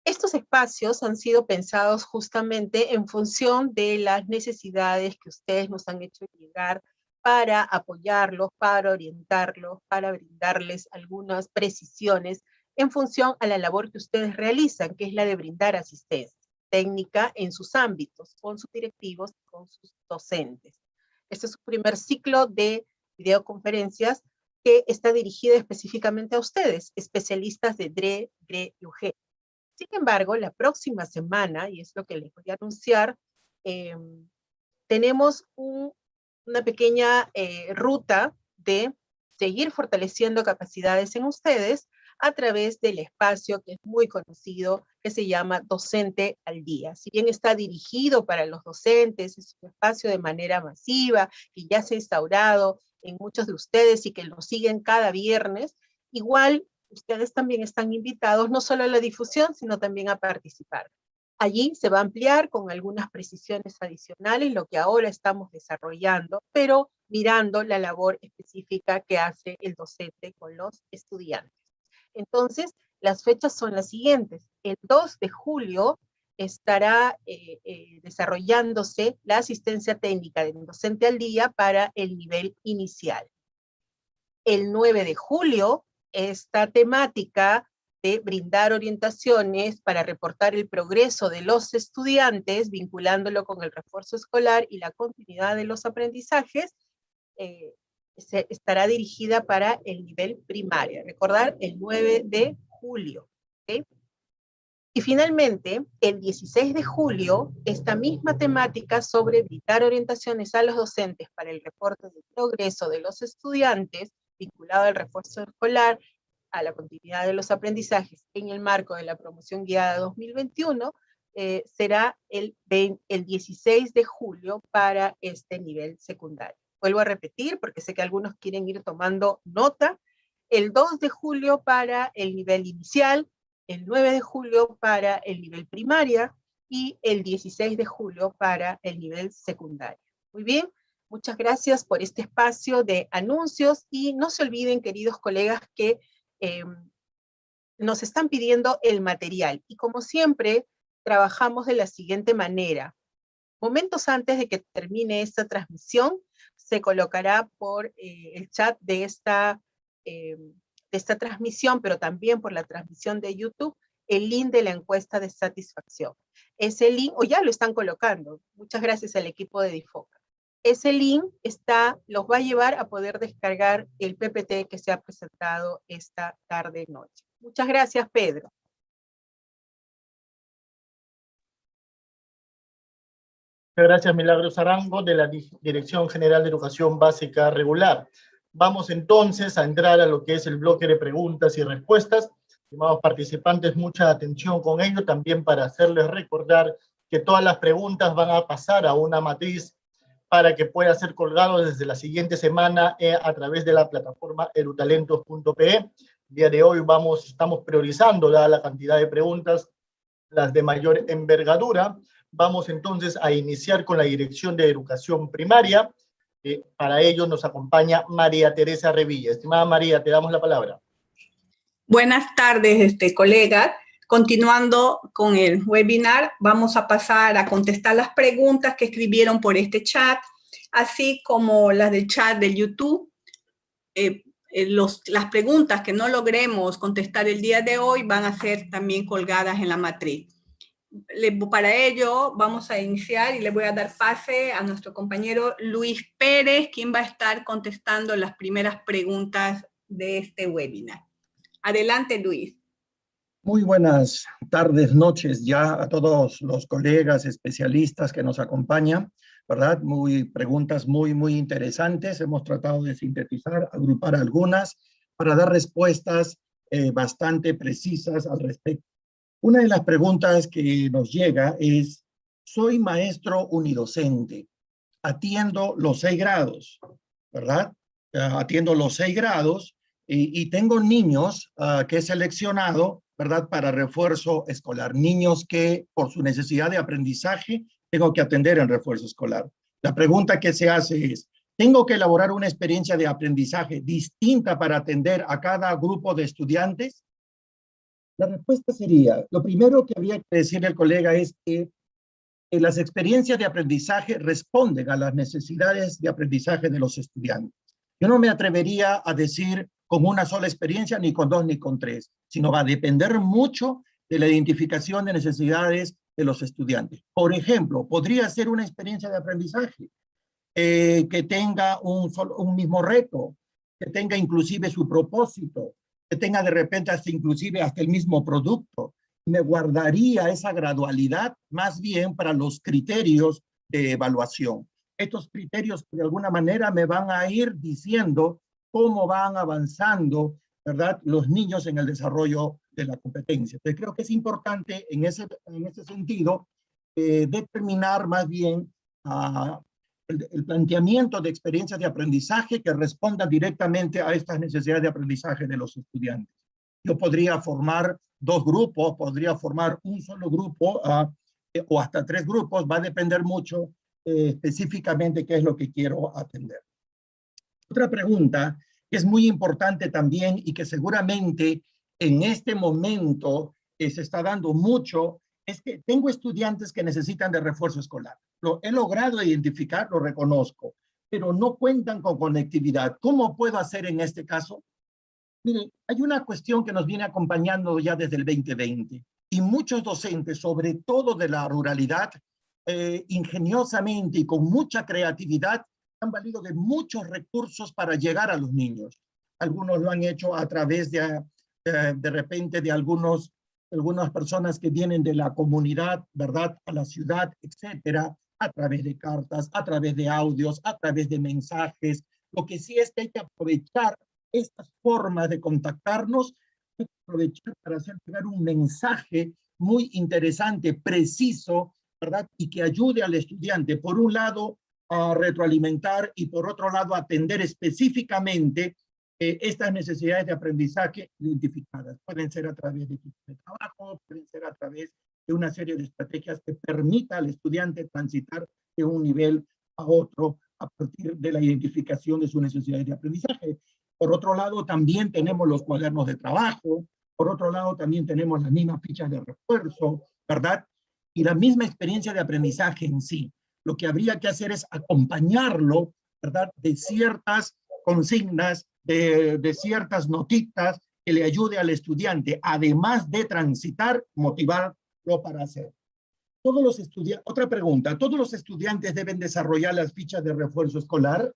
estos espacios han sido pensados justamente en función de las necesidades que ustedes nos han hecho llegar para apoyarlos, para orientarlos, para brindarles algunas precisiones en función a la labor que ustedes realizan, que es la de brindar asistencia técnica en sus ámbitos, con sus directivos, con sus docentes. Este es su primer ciclo de videoconferencias que está dirigida específicamente a ustedes, especialistas de DRE, GRE y UG. Sin embargo, la próxima semana, y es lo que les voy a anunciar, tenemos una pequeña ruta de seguir fortaleciendo capacidades en ustedes a través del espacio que es muy conocido, que se llama Docente al Día. Si bien está dirigido para los docentes, es un espacio de manera masiva, que ya se ha instaurado en muchos de ustedes y que lo siguen cada viernes, igual ustedes también están invitados no solo a la difusión, sino también a participar. Allí se va a ampliar con algunas precisiones adicionales lo que ahora estamos desarrollando, pero mirando la labor específica que hace el docente con los estudiantes. Entonces, las fechas son las siguientes. El 2 de julio estará desarrollándose la asistencia técnica del docente al día para el nivel inicial. El 9 de julio, esta temática de brindar orientaciones para reportar el progreso de los estudiantes, vinculándolo con el refuerzo escolar y la continuidad de los aprendizajes, estará dirigida para el nivel primario. Recordar, el 9 de julio. ¿Okay? Y finalmente, el 16 de julio, esta misma temática sobre brindar orientaciones a los docentes para el reporte del progreso de los estudiantes, vinculado al refuerzo escolar, a la continuidad de los aprendizajes en el marco de la promoción guiada 2021, será el 16 de julio para este nivel secundario. Vuelvo a repetir, porque sé que algunos quieren ir tomando nota. El 2 de julio para el nivel inicial, el 9 de julio para el nivel primaria y el 16 de julio para el nivel secundario. Muy bien, muchas gracias por este espacio de anuncios y no se olviden, queridos colegas, que nos están pidiendo el material y como siempre trabajamos de la siguiente manera. Momentos antes de que termine esta transmisión, se colocará por el chat de esta transmisión, pero también por la transmisión de YouTube, el link de la encuesta de satisfacción. Ese link, o ya lo están colocando, muchas gracias al equipo de DIFOCA. ese link los va a llevar a poder descargar el PPT que se ha presentado esta tarde-noche. Muchas gracias, Pedro. Muchas gracias, Milagros Arango, de la Dirección General de Educación Básica Regular. Vamos entonces a entrar a lo que es el bloque de preguntas y respuestas. Estimados participantes, mucha atención con ello, también para hacerles recordar que todas las preguntas van a pasar a una matriz para que pueda ser colgado desde la siguiente semana a través de la plataforma edutalentos.pe. El día de hoy estamos priorizando, dada la cantidad de preguntas, las de mayor envergadura. Vamos entonces a iniciar con la Dirección de Educación Primaria. Para ello nos acompaña María Teresa Revilla. Estimada María, te damos la palabra. Buenas tardes, colegas. Continuando con el webinar, vamos a pasar a contestar las preguntas que escribieron por este chat, así como las del chat de YouTube. Las preguntas que no logremos contestar el día de hoy van a ser también colgadas en la matriz. Para ello vamos a iniciar y le voy a dar pase a nuestro compañero Luis Pérez, quien va a estar contestando las primeras preguntas de este webinar. Adelante, Luis. Muy buenas tardes, noches ya a todos los colegas especialistas que nos acompañan, ¿verdad? Preguntas muy interesantes. Hemos tratado de sintetizar, agrupar algunas para dar respuestas bastante precisas al respecto. Una de las preguntas que nos llega es: soy maestro unidocente, atiendo los 6 grados, ¿verdad? Atiendo los 6 grados y tengo niños que he seleccionado, ¿verdad?, para refuerzo escolar. Niños que por su necesidad de aprendizaje tengo que atender en refuerzo escolar. La pregunta que se hace es: ¿tengo que elaborar una experiencia de aprendizaje distinta para atender a cada grupo de estudiantes? La respuesta sería, lo primero que habría que decirle al colega es que las experiencias de aprendizaje responden a las necesidades de aprendizaje de los estudiantes. Yo no me atrevería a decir con una sola experiencia, ni con 2, ni con 3, sino va a depender mucho de la identificación de necesidades de los estudiantes. Por ejemplo, podría ser una experiencia de aprendizaje que tenga un mismo reto, que tenga inclusive su propósito, que tenga de repente inclusive hasta el mismo producto. Me guardaría esa gradualidad más bien para los criterios de evaluación. Estos criterios de alguna manera me van a ir diciendo cómo van avanzando, ¿verdad?, los niños en el desarrollo de la competencia. Entonces creo que es importante en ese sentido determinar más bien el planteamiento de experiencias de aprendizaje que respondan directamente a estas necesidades de aprendizaje de los estudiantes. Yo podría formar 2 grupos, podría formar un solo grupo o hasta 3 grupos, va a depender mucho específicamente qué es lo que quiero atender. Otra pregunta que es muy importante también y que seguramente en este momento se está dando mucho es que tengo estudiantes que necesitan de refuerzo escolar. Lo he logrado identificar, lo reconozco, pero no cuentan con conectividad. ¿Cómo puedo hacer en este caso? Mire, hay una cuestión que nos viene acompañando ya desde el 2020 y muchos docentes, sobre todo de la ruralidad, ingeniosamente y con mucha creatividad, han valido de muchos recursos para llegar a los niños. Algunos lo han hecho a través de repente de algunas personas que vienen de la comunidad, ¿verdad?, a la ciudad, etcétera, a través de cartas, a través de audios, a través de mensajes. Lo que sí es que hay que aprovechar estas formas de contactarnos, hay que aprovechar para hacer llegar un mensaje muy interesante, preciso, ¿verdad?, y que ayude al estudiante, por un lado, a retroalimentar y por otro lado, a atender específicamente estas necesidades de aprendizaje identificadas. Pueden ser a través de equipos de trabajo, pueden ser a través de una serie de estrategias que permita al estudiante transitar de un nivel a otro a partir de la identificación de sus necesidades de aprendizaje. Por otro lado, también tenemos los cuadernos de trabajo, por otro lado, también tenemos las mismas fichas de refuerzo, ¿verdad? Y la misma experiencia de aprendizaje en sí. Lo que habría que hacer es acompañarlo, ¿verdad?, de ciertas consignas, de ciertas notitas que le ayude al estudiante, además de transitar, motivarlo para hacer. Otra pregunta, ¿todos los estudiantes deben desarrollar las fichas de refuerzo escolar?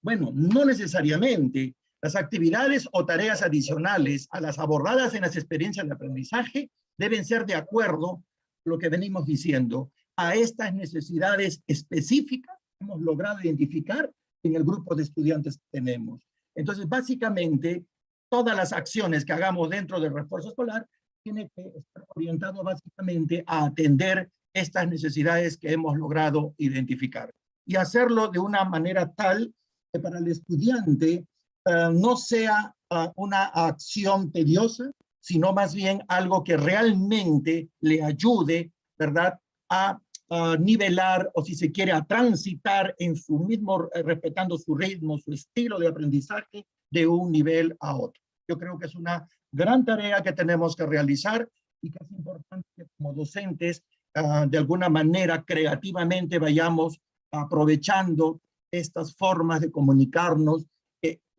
Bueno, no necesariamente. Las actividades o tareas adicionales a las abordadas en las experiencias de aprendizaje deben ser de acuerdo a lo que venimos diciendo, a estas necesidades específicas que hemos logrado identificar en el grupo de estudiantes que tenemos. Entonces, básicamente, todas las acciones que hagamos dentro del refuerzo escolar tienen que estar orientado básicamente a atender estas necesidades que hemos logrado identificar y hacerlo de una manera tal que para el estudiante no sea una acción tediosa, sino más bien algo que realmente le ayude, ¿verdad?, a nivelar, o si se quiere, a transitar en su mismo, respetando su ritmo, su estilo de aprendizaje, de un nivel a otro. Yo creo que es una gran tarea que tenemos que realizar y que es importante que como docentes, de alguna manera, creativamente vayamos aprovechando estas formas de comunicarnos.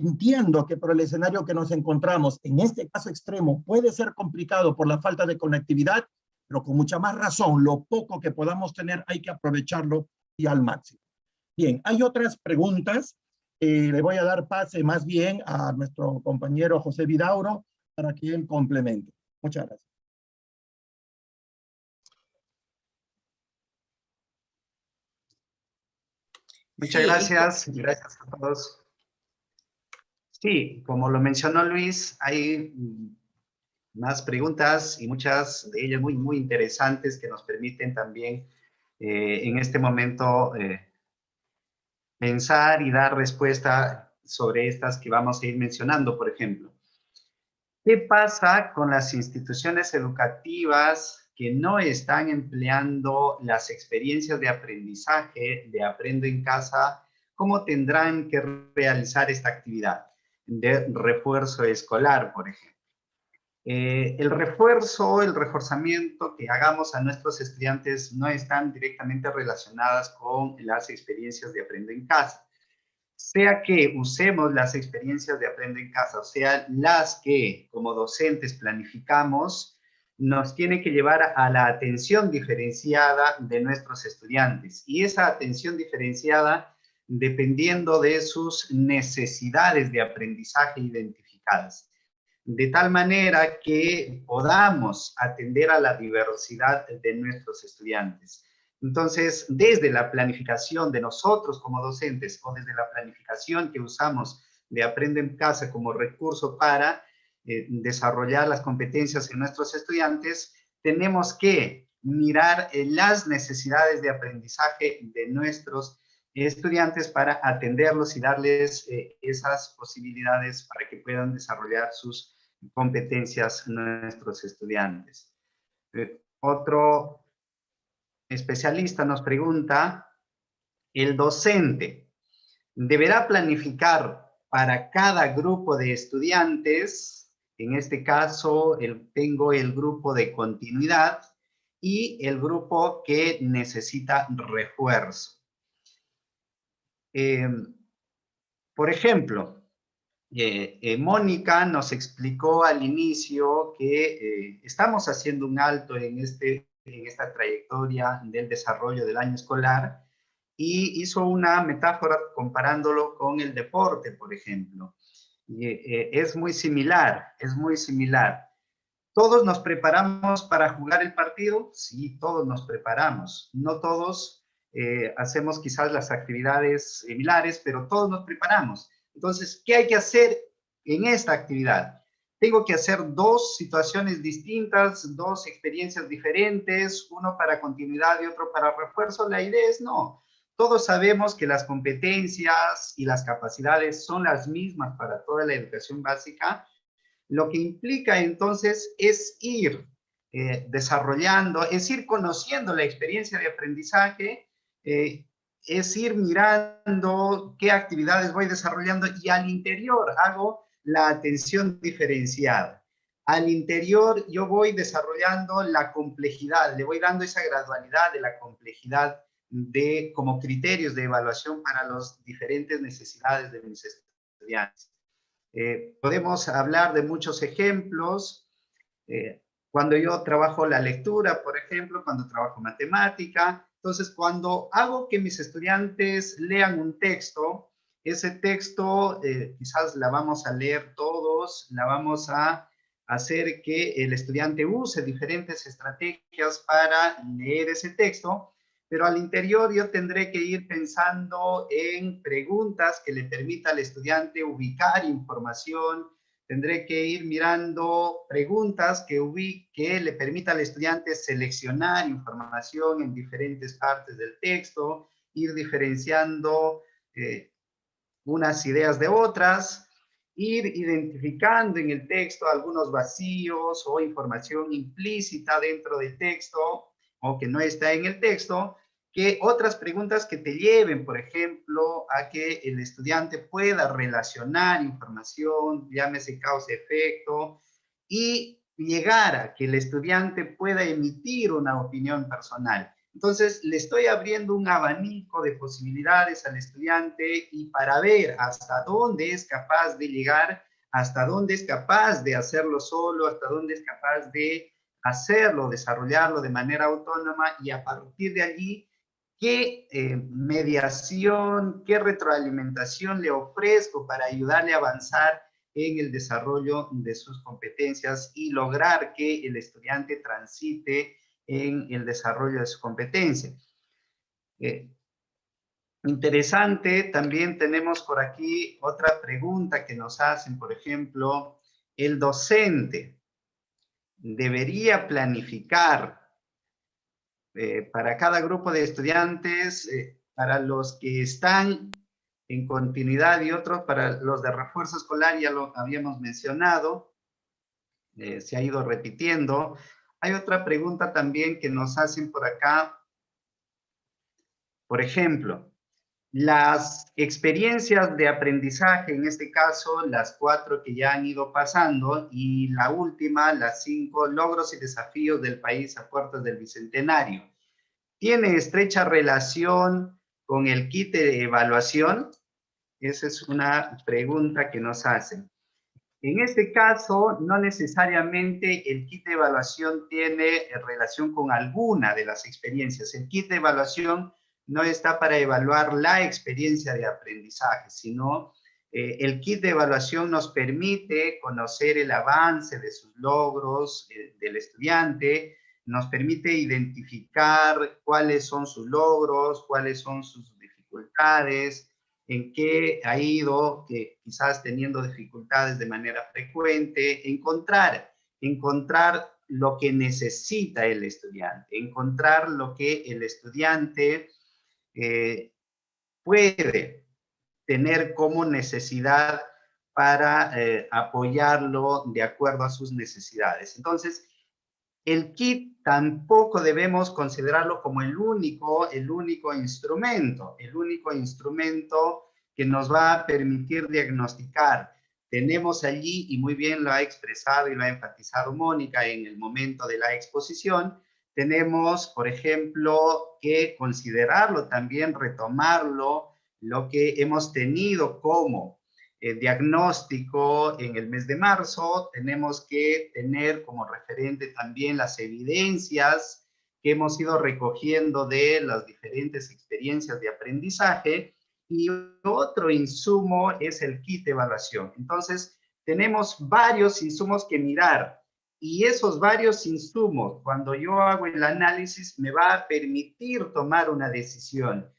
Entiendo que por el escenario que nos encontramos, en este caso extremo, puede ser complicado por la falta de conectividad, pero con mucha más razón, lo poco que podamos tener hay que aprovecharlo y al máximo. Bien, hay otras preguntas. Le voy a dar pase más bien a nuestro compañero José Vidauro para que él complemente. Muchas gracias. Muchas gracias. Gracias a todos. Sí, como lo mencionó Luis, hay más preguntas y muchas de ellas muy interesantes que nos permiten también en este momento pensar y dar respuesta sobre estas que vamos a ir mencionando, por ejemplo. ¿Qué pasa con las instituciones educativas que no están empleando las experiencias de aprendizaje, de Aprendo en Casa? ¿Cómo tendrán que realizar esta actividad de refuerzo escolar, por ejemplo? El reforzamiento que hagamos a nuestros estudiantes no están directamente relacionadas con las experiencias de Aprendo en Casa. Sea que usemos las experiencias de Aprendo en Casa, o sea, las que como docentes planificamos, nos tiene que llevar a la atención diferenciada de nuestros estudiantes. Y esa atención diferenciada dependiendo de sus necesidades de aprendizaje identificadas. De tal manera que podamos atender a la diversidad de nuestros estudiantes. Entonces, desde la planificación de nosotros como docentes o desde la planificación que usamos de Aprendo en Casa como recurso para desarrollar las competencias en nuestros estudiantes, tenemos que mirar las necesidades de aprendizaje de nuestros estudiantes para atenderlos y darles esas posibilidades para que puedan desarrollar sus competencias nuestros estudiantes. Otro especialista nos pregunta, ¿el docente deberá planificar para cada grupo de estudiantes? En este caso, tengo el grupo de continuidad y el grupo que necesita refuerzo. Por ejemplo, Mónica nos explicó al inicio que estamos haciendo un alto en esta trayectoria del desarrollo del año escolar y hizo una metáfora comparándolo con el deporte, por ejemplo. Es muy similar, es muy similar. ¿Todos nos preparamos para jugar el partido? Sí, todos nos preparamos. No todos hacemos quizás las actividades similares, pero todos nos preparamos. Entonces, ¿qué hay que hacer en esta actividad? Tengo que hacer dos situaciones distintas, dos experiencias diferentes, uno para continuidad y otro para refuerzo. La idea es no. Todos sabemos que las competencias y las capacidades son las mismas para toda la educación básica. Lo que implica entonces es ir desarrollando, es ir conociendo la experiencia de aprendizaje, es ir mirando qué actividades voy desarrollando y al interior hago la atención diferenciada. Al interior yo voy desarrollando la complejidad, le voy dando esa gradualidad de la complejidad como criterios de evaluación para las diferentes necesidades de mis estudiantes. Podemos hablar de muchos ejemplos. Cuando yo trabajo la lectura, por ejemplo, cuando trabajo matemática. Entonces, cuando hago que mis estudiantes lean un texto, ese texto quizás la vamos a leer todos, la vamos a hacer que el estudiante use diferentes estrategias para leer ese texto, pero al interior yo tendré que ir pensando en preguntas que le permita al estudiante ubicar información. Tendré que ir mirando preguntas que le permita al estudiante seleccionar información en diferentes partes del texto, ir diferenciando unas ideas de otras, ir identificando en el texto algunos vacíos o información implícita dentro del texto o que no está en el texto, que otras preguntas que te lleven, por ejemplo, a que el estudiante pueda relacionar información, llámese causa-efecto, y llegar a que el estudiante pueda emitir una opinión personal. Entonces, le estoy abriendo un abanico de posibilidades al estudiante y para ver hasta dónde es capaz de llegar, hasta dónde es capaz de hacerlo solo, hasta dónde es capaz de hacerlo, desarrollarlo de manera autónoma y a partir de allí, qué mediación, qué retroalimentación le ofrezco para ayudarle a avanzar en el desarrollo de sus competencias y lograr que el estudiante transite en el desarrollo de su competencia. Interesante, también tenemos por aquí otra pregunta que nos hacen, por ejemplo, ¿el docente debería planificar para cada grupo de estudiantes, para los que están en continuidad y otros para los de refuerzo escolar? Ya lo habíamos mencionado, se ha ido repitiendo. Hay otra pregunta también que nos hacen por acá. Por ejemplo, las experiencias de aprendizaje, en este caso, las 4 que ya han ido pasando, y la última, las 5 logros y desafíos del país a puertas del Bicentenario, ¿tiene estrecha relación con el kit de evaluación? Esa es una pregunta que nos hacen. En este caso, no necesariamente el kit de evaluación tiene relación con alguna de las experiencias. El kit de evaluación no está para evaluar la experiencia de aprendizaje, sino el kit de evaluación nos permite conocer el avance de sus logros del estudiante, nos permite identificar cuáles son sus logros, cuáles son sus dificultades, en qué ha ido, que quizás teniendo dificultades de manera frecuente, encontrar lo que necesita el estudiante, encontrar lo que el estudiante puede tener como necesidad para apoyarlo de acuerdo a sus necesidades. Entonces, el kit tampoco debemos considerarlo como el único instrumento que nos va a permitir diagnosticar. Tenemos allí, y muy bien lo ha expresado y lo ha enfatizado Mónica en el momento de la exposición, tenemos, por ejemplo, que considerarlo también, retomarlo, lo que hemos tenido como diagnóstico en el mes de marzo. Tenemos que tener como referente también las evidencias que hemos ido recogiendo de las diferentes experiencias de aprendizaje, y otro insumo es el kit de evaluación. Entonces, tenemos varios insumos que mirar, y esos varios insumos, cuando yo hago el análisis, me va a permitir tomar una decisión.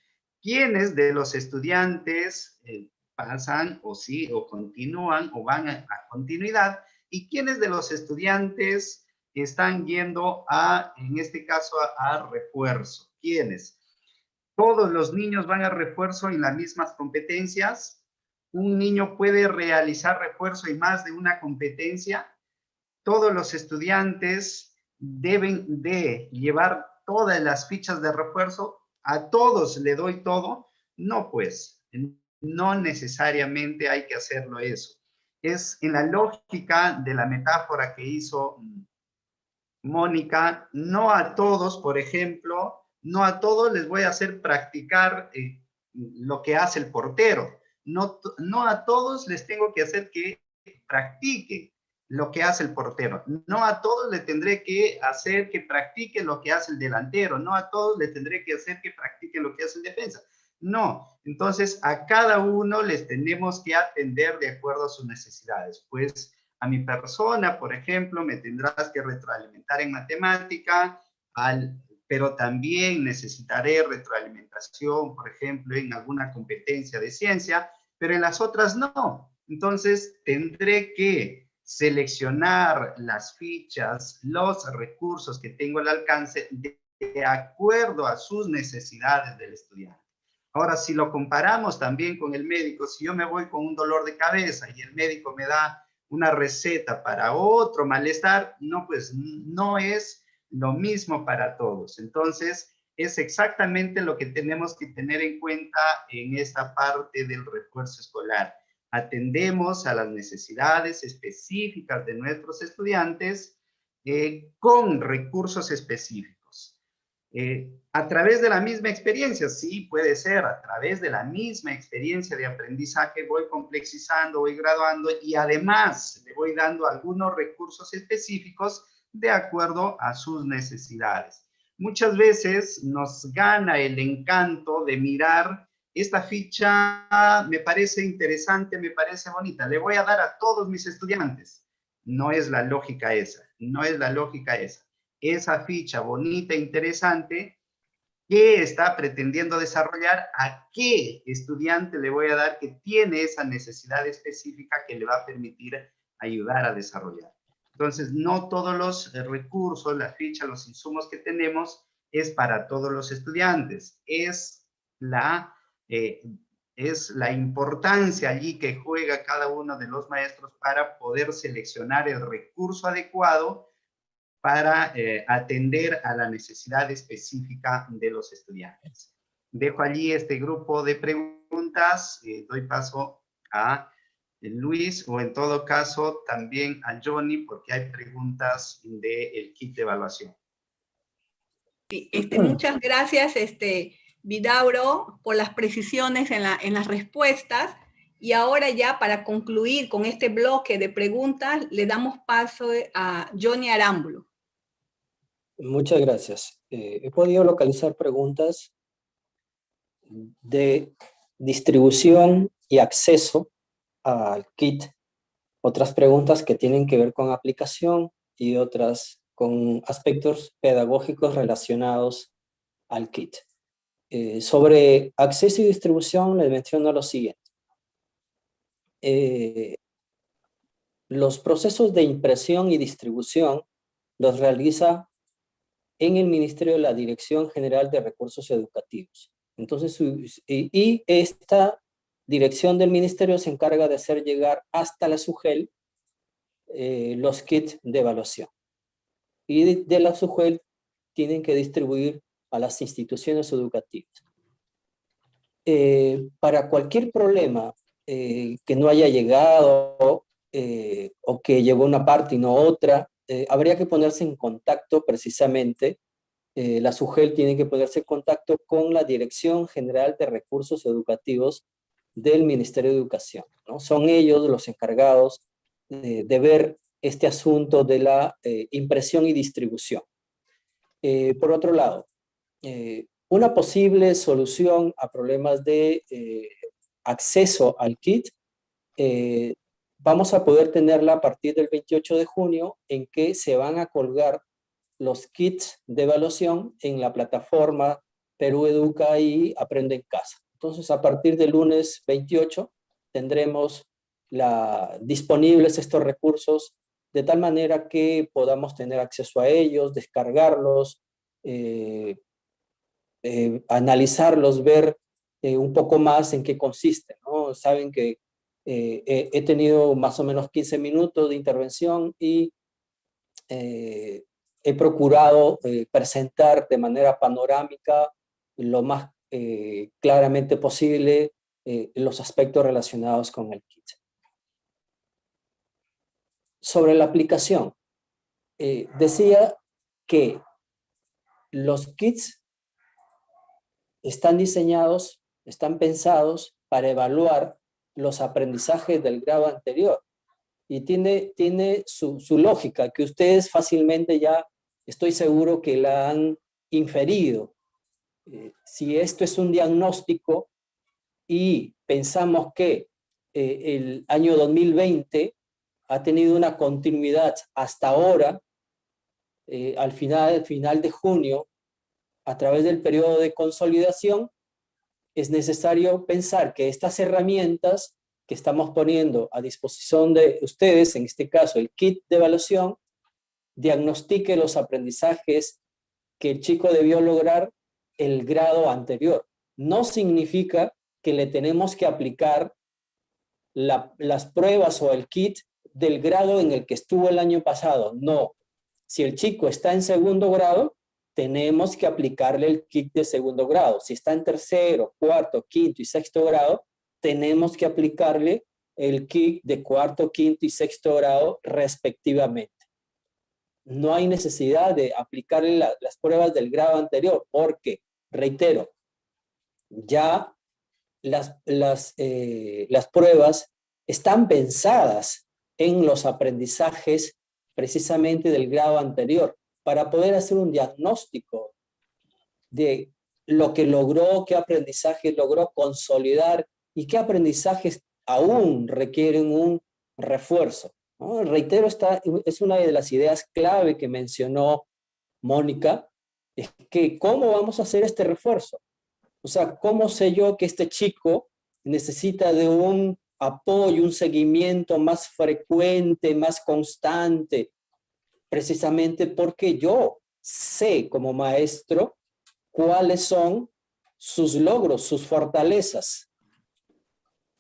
¿Quiénes de los estudiantes pasan o continúan o van a continuidad, y quiénes de los estudiantes están yendo en este caso, a refuerzo? ¿Quiénes? ¿Todos los niños van a refuerzo en las mismas competencias? ¿Un niño puede realizar refuerzo en más de una competencia? ¿Todos los estudiantes deben de llevar todas las fichas de refuerzo? ¿A todos le doy todo? No, pues, no necesariamente hay que hacerlo eso. Es en la lógica de la metáfora que hizo Mónica, no a todos, por ejemplo, no a todos les voy a hacer practicar lo que hace el portero. No a todos les tengo que hacer que practiquen lo que hace el portero. No a todos le tendré que hacer que practique lo que hace el delantero. No a todos le tendré que hacer que practique lo que hace el defensa. No. Entonces, a cada uno les tenemos que atender de acuerdo a sus necesidades. Pues a mi persona, por ejemplo, me tendrás que retroalimentar en matemática, pero también necesitaré retroalimentación, por ejemplo, en alguna competencia de ciencia, pero en las otras no. Entonces, tendré que seleccionar las fichas, los recursos que tengo al alcance de acuerdo a sus necesidades del estudiante. Ahora, si lo comparamos también con el médico, si yo me voy con un dolor de cabeza y el médico me da una receta para otro malestar, no, pues no es lo mismo para todos. Entonces, es exactamente lo que tenemos que tener en cuenta en esta parte del refuerzo escolar. Atendemos a las necesidades específicas de nuestros estudiantes con recursos específicos. A través de la misma experiencia, sí, puede ser, a través de la misma experiencia de aprendizaje voy complexizando, voy graduando y además le voy dando algunos recursos específicos de acuerdo a sus necesidades. Muchas veces nos gana el encanto de mirar esta ficha, me parece interesante, me parece bonita, le voy a dar a todos mis estudiantes. No es la lógica esa, no es la lógica esa. Esa ficha bonita, interesante, ¿qué está pretendiendo desarrollar? ¿A qué estudiante le voy a dar que tiene esa necesidad específica que le va a permitir ayudar a desarrollar? Entonces, no todos los recursos, la ficha, los insumos que tenemos es para todos los estudiantes. Es la importancia allí que juega cada uno de los maestros para poder seleccionar el recurso adecuado para atender a la necesidad específica de los estudiantes. Dejo allí este grupo de preguntas, doy paso a Luis, o en todo caso también a Johnny, porque hay preguntas del kit de evaluación. Sí, muchas gracias, Vidauro, por las precisiones en las respuestas. Y ahora ya para concluir con este bloque de preguntas, le damos paso a Johnny Arámbulo. Muchas gracias. He podido localizar preguntas de distribución y acceso al kit, otras preguntas que tienen que ver con aplicación y otras con aspectos pedagógicos relacionados al kit. Sobre acceso y distribución les menciono lo siguiente. Los procesos de impresión y distribución los realiza en el Ministerio de la Dirección General de Recursos Educativos. Entonces, y esta dirección del ministerio se encarga de hacer llegar hasta la SUGEL los kits de evaluación. Y de la SUGEL tienen que distribuir a las instituciones educativas. Para cualquier problema que no haya llegado o que llegó una parte y no otra, habría que ponerse en contacto precisamente. La SUGEL tiene que ponerse en contacto con la Dirección General de Recursos Educativos del Ministerio de Educación, ¿no? Son ellos los encargados de ver este asunto de la impresión y distribución. Por otro lado, una posible solución a problemas de acceso al kit, vamos a poder tenerla a partir del 28 de junio, en que se van a colgar los kits de evaluación en la plataforma Perú Educa y Aprende en Casa. Entonces, a partir del lunes 28 tendremos disponibles estos recursos de tal manera que podamos tener acceso a ellos, descargarlos, analizarlos, ver un poco más en qué consisten, ¿no? Saben que he tenido más o menos 15 minutos de intervención y he procurado presentar de manera panorámica lo más claramente posible los aspectos relacionados con el kit. Sobre la aplicación, decía que los kits están diseñados, están pensados para evaluar los aprendizajes del grado anterior. y tiene su lógica, que ustedes fácilmente ya estoy seguro que la han inferido. Si esto es un diagnóstico y pensamos que el año 2020 ha tenido una continuidad hasta ahora, al final de junio, a través del periodo de consolidación, es necesario pensar que estas herramientas que estamos poniendo a disposición de ustedes, en este caso el kit de evaluación, diagnostique los aprendizajes que el chico debió lograr el grado anterior. No significa que le tenemos que aplicar las pruebas o el kit del grado en el que estuvo el año pasado. No. Si el chico está en segundo grado, tenemos que aplicarle el kit de segundo grado. Si está en tercero, cuarto, quinto y sexto grado, tenemos que aplicarle el kit de cuarto, quinto y sexto grado respectivamente. No hay necesidad de aplicarle las pruebas del grado anterior, porque, reitero, ya las pruebas están pensadas en los aprendizajes precisamente del grado anterior, para poder hacer un diagnóstico de lo que logró, qué aprendizaje logró consolidar y qué aprendizajes aún requieren un refuerzo, ¿no? Reitero, esta es una de las ideas clave que mencionó Mónica, es que ¿cómo vamos a hacer este refuerzo? O sea, ¿cómo sé yo que este chico necesita de un apoyo, un seguimiento más frecuente, más constante? Precisamente porque yo sé como maestro cuáles son sus logros, sus fortalezas,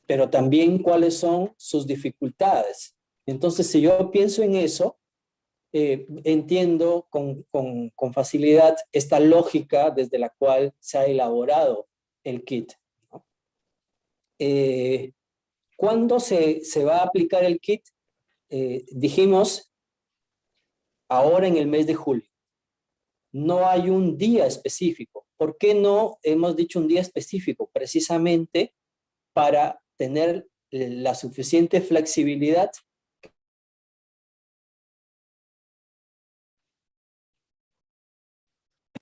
pero también cuáles son sus dificultades. Entonces, si yo pienso en eso, entiendo con facilidad esta lógica desde la cual se ha elaborado el kit, ¿no? ¿Cuándo se va a aplicar el kit? Dijimos ahora en el mes de julio. No hay un día específico. ¿Por qué no hemos dicho un día específico? Precisamente para tener la suficiente flexibilidad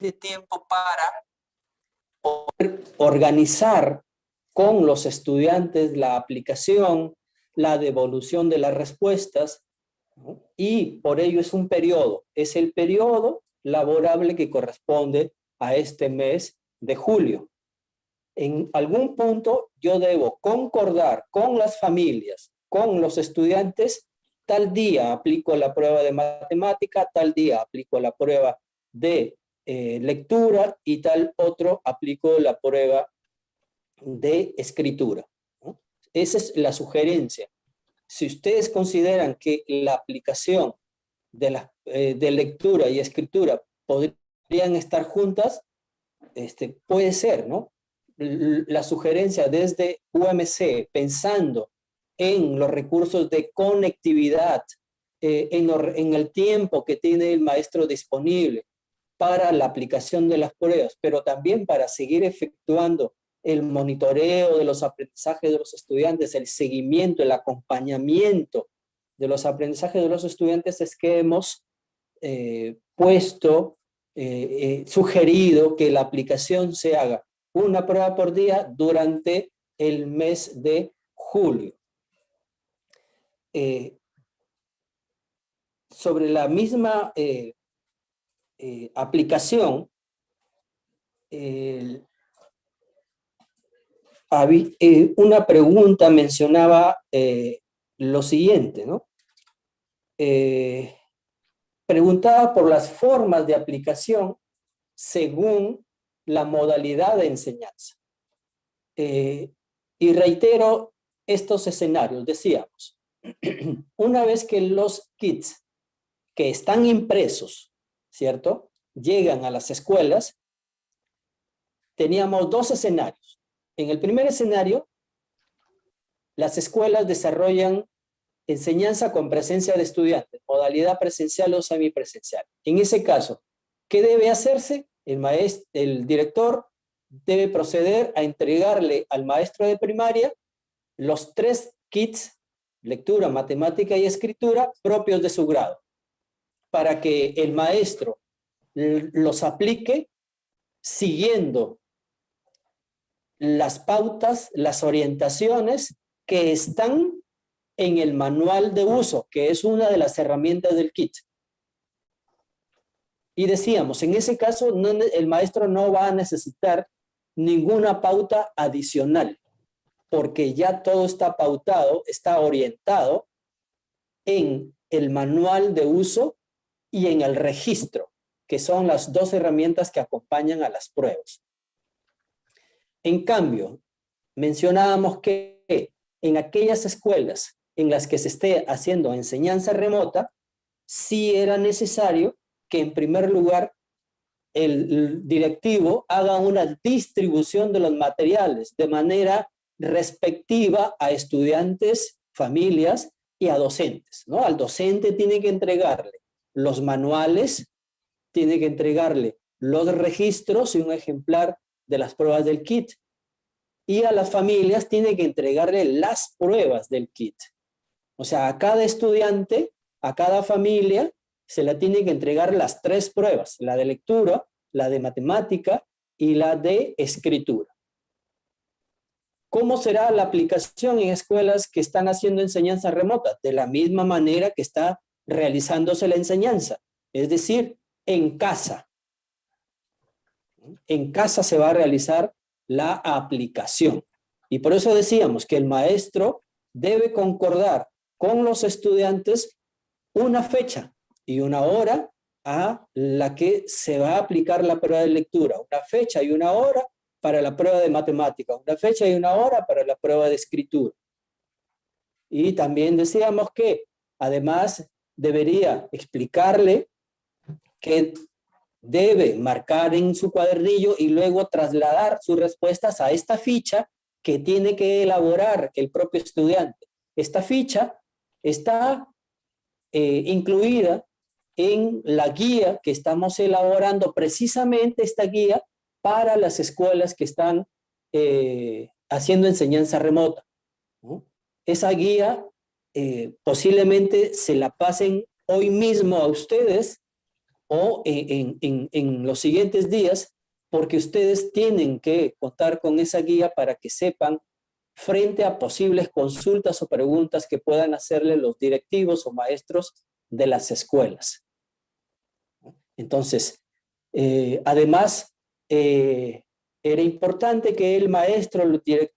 de tiempo para poder organizar con los estudiantes la aplicación, la devolución de las respuestas, ¿no? Y por ello es un periodo, es el periodo laborable que corresponde a este mes de julio. En algún punto yo debo concordar con las familias, con los estudiantes, tal día aplico la prueba de matemática, tal día aplico la prueba de lectura y tal otro aplico la prueba de escritura, ¿no? Esa es la sugerencia. Si ustedes consideran que la aplicación de lectura y escritura podrían estar juntas, puede ser, ¿no? La sugerencia desde UMC, pensando en los recursos de conectividad, en el tiempo que tiene el maestro disponible para la aplicación de las pruebas, pero también para seguir efectuando el monitoreo de los aprendizajes de los estudiantes, el seguimiento, el acompañamiento de los aprendizajes de los estudiantes, es que hemos sugerido que la aplicación se haga una prueba por día durante el mes de julio. Sobre la misma aplicación, una pregunta mencionaba lo siguiente, ¿no? Preguntaba por las formas de aplicación según la modalidad de enseñanza. Y reitero estos escenarios. Decíamos, una vez que los kits que están impresos, ¿cierto?, llegan a las escuelas, teníamos dos escenarios. En el primer escenario, las escuelas desarrollan enseñanza con presencia de estudiantes, modalidad presencial o semipresencial. En ese caso, ¿qué debe hacerse? El director debe proceder a entregarle al maestro de primaria los 3 kits lectura, matemática y escritura propios de su grado, para que el maestro los aplique siguiendo las pautas, las orientaciones que están en el manual de uso, que es una de las herramientas del kit. Y decíamos, en ese caso el maestro no va a necesitar ninguna pauta adicional, porque ya todo está pautado, está orientado en el manual de uso y en el registro, que son las dos herramientas que acompañan a las pruebas. En cambio, mencionábamos que en aquellas escuelas en las que se esté haciendo enseñanza remota, sí era necesario que en primer lugar el directivo haga una distribución de los materiales de manera respectiva a estudiantes, familias y a docentes, ¿no? Al docente tiene que entregarle los manuales, tiene que entregarle los registros y un ejemplar de las pruebas del kit. Y a las familias tiene que entregarle las pruebas del kit. O sea, a cada estudiante, a cada familia, se le tiene que entregar las 3 pruebas, la de lectura, la de matemática y la de escritura. ¿Cómo será la aplicación en escuelas que están haciendo enseñanza remota? De la misma manera que está realizándose la enseñanza, es decir, en casa. En casa se va a realizar la aplicación. Y por eso decíamos que el maestro debe concordar con los estudiantes una fecha y una hora a la que se va a aplicar la prueba de lectura, una fecha y una hora para la prueba de matemática, una fecha y una hora para la prueba de escritura. Y también decíamos que además debería explicarle que debe marcar en su cuadernillo y luego trasladar sus respuestas a esta ficha que tiene que elaborar el propio estudiante. Esta ficha está incluida en la guía que estamos elaborando, precisamente esta guía para las escuelas que están haciendo enseñanza remota, ¿no? Esa guía posiblemente se la pasen hoy mismo a ustedes o en los siguientes días, porque ustedes tienen que contar con esa guía para que sepan frente a posibles consultas o preguntas que puedan hacerle los directivos o maestros de las escuelas. Entonces, además, era importante que el maestro,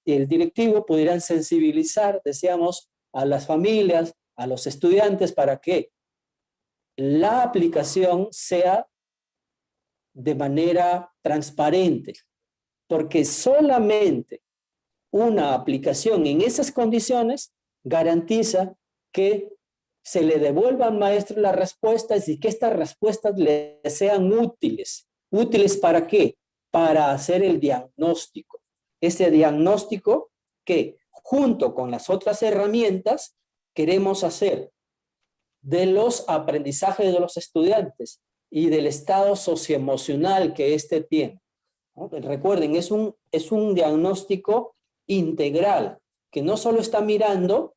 el directivo pudieran sensibilizar, decíamos, a las familias, a los estudiantes para que la aplicación sea de manera transparente, porque solamente una aplicación en esas condiciones garantiza que se le devuelva al maestro las respuestas y que estas respuestas le sean útiles. ¿Útiles para qué? Para hacer el diagnóstico. Ese diagnóstico que junto con las otras herramientas queremos hacer de los aprendizajes de los estudiantes y del estado socioemocional que éste tiene, ¿no? Recuerden, es un diagnóstico integral que no solo está mirando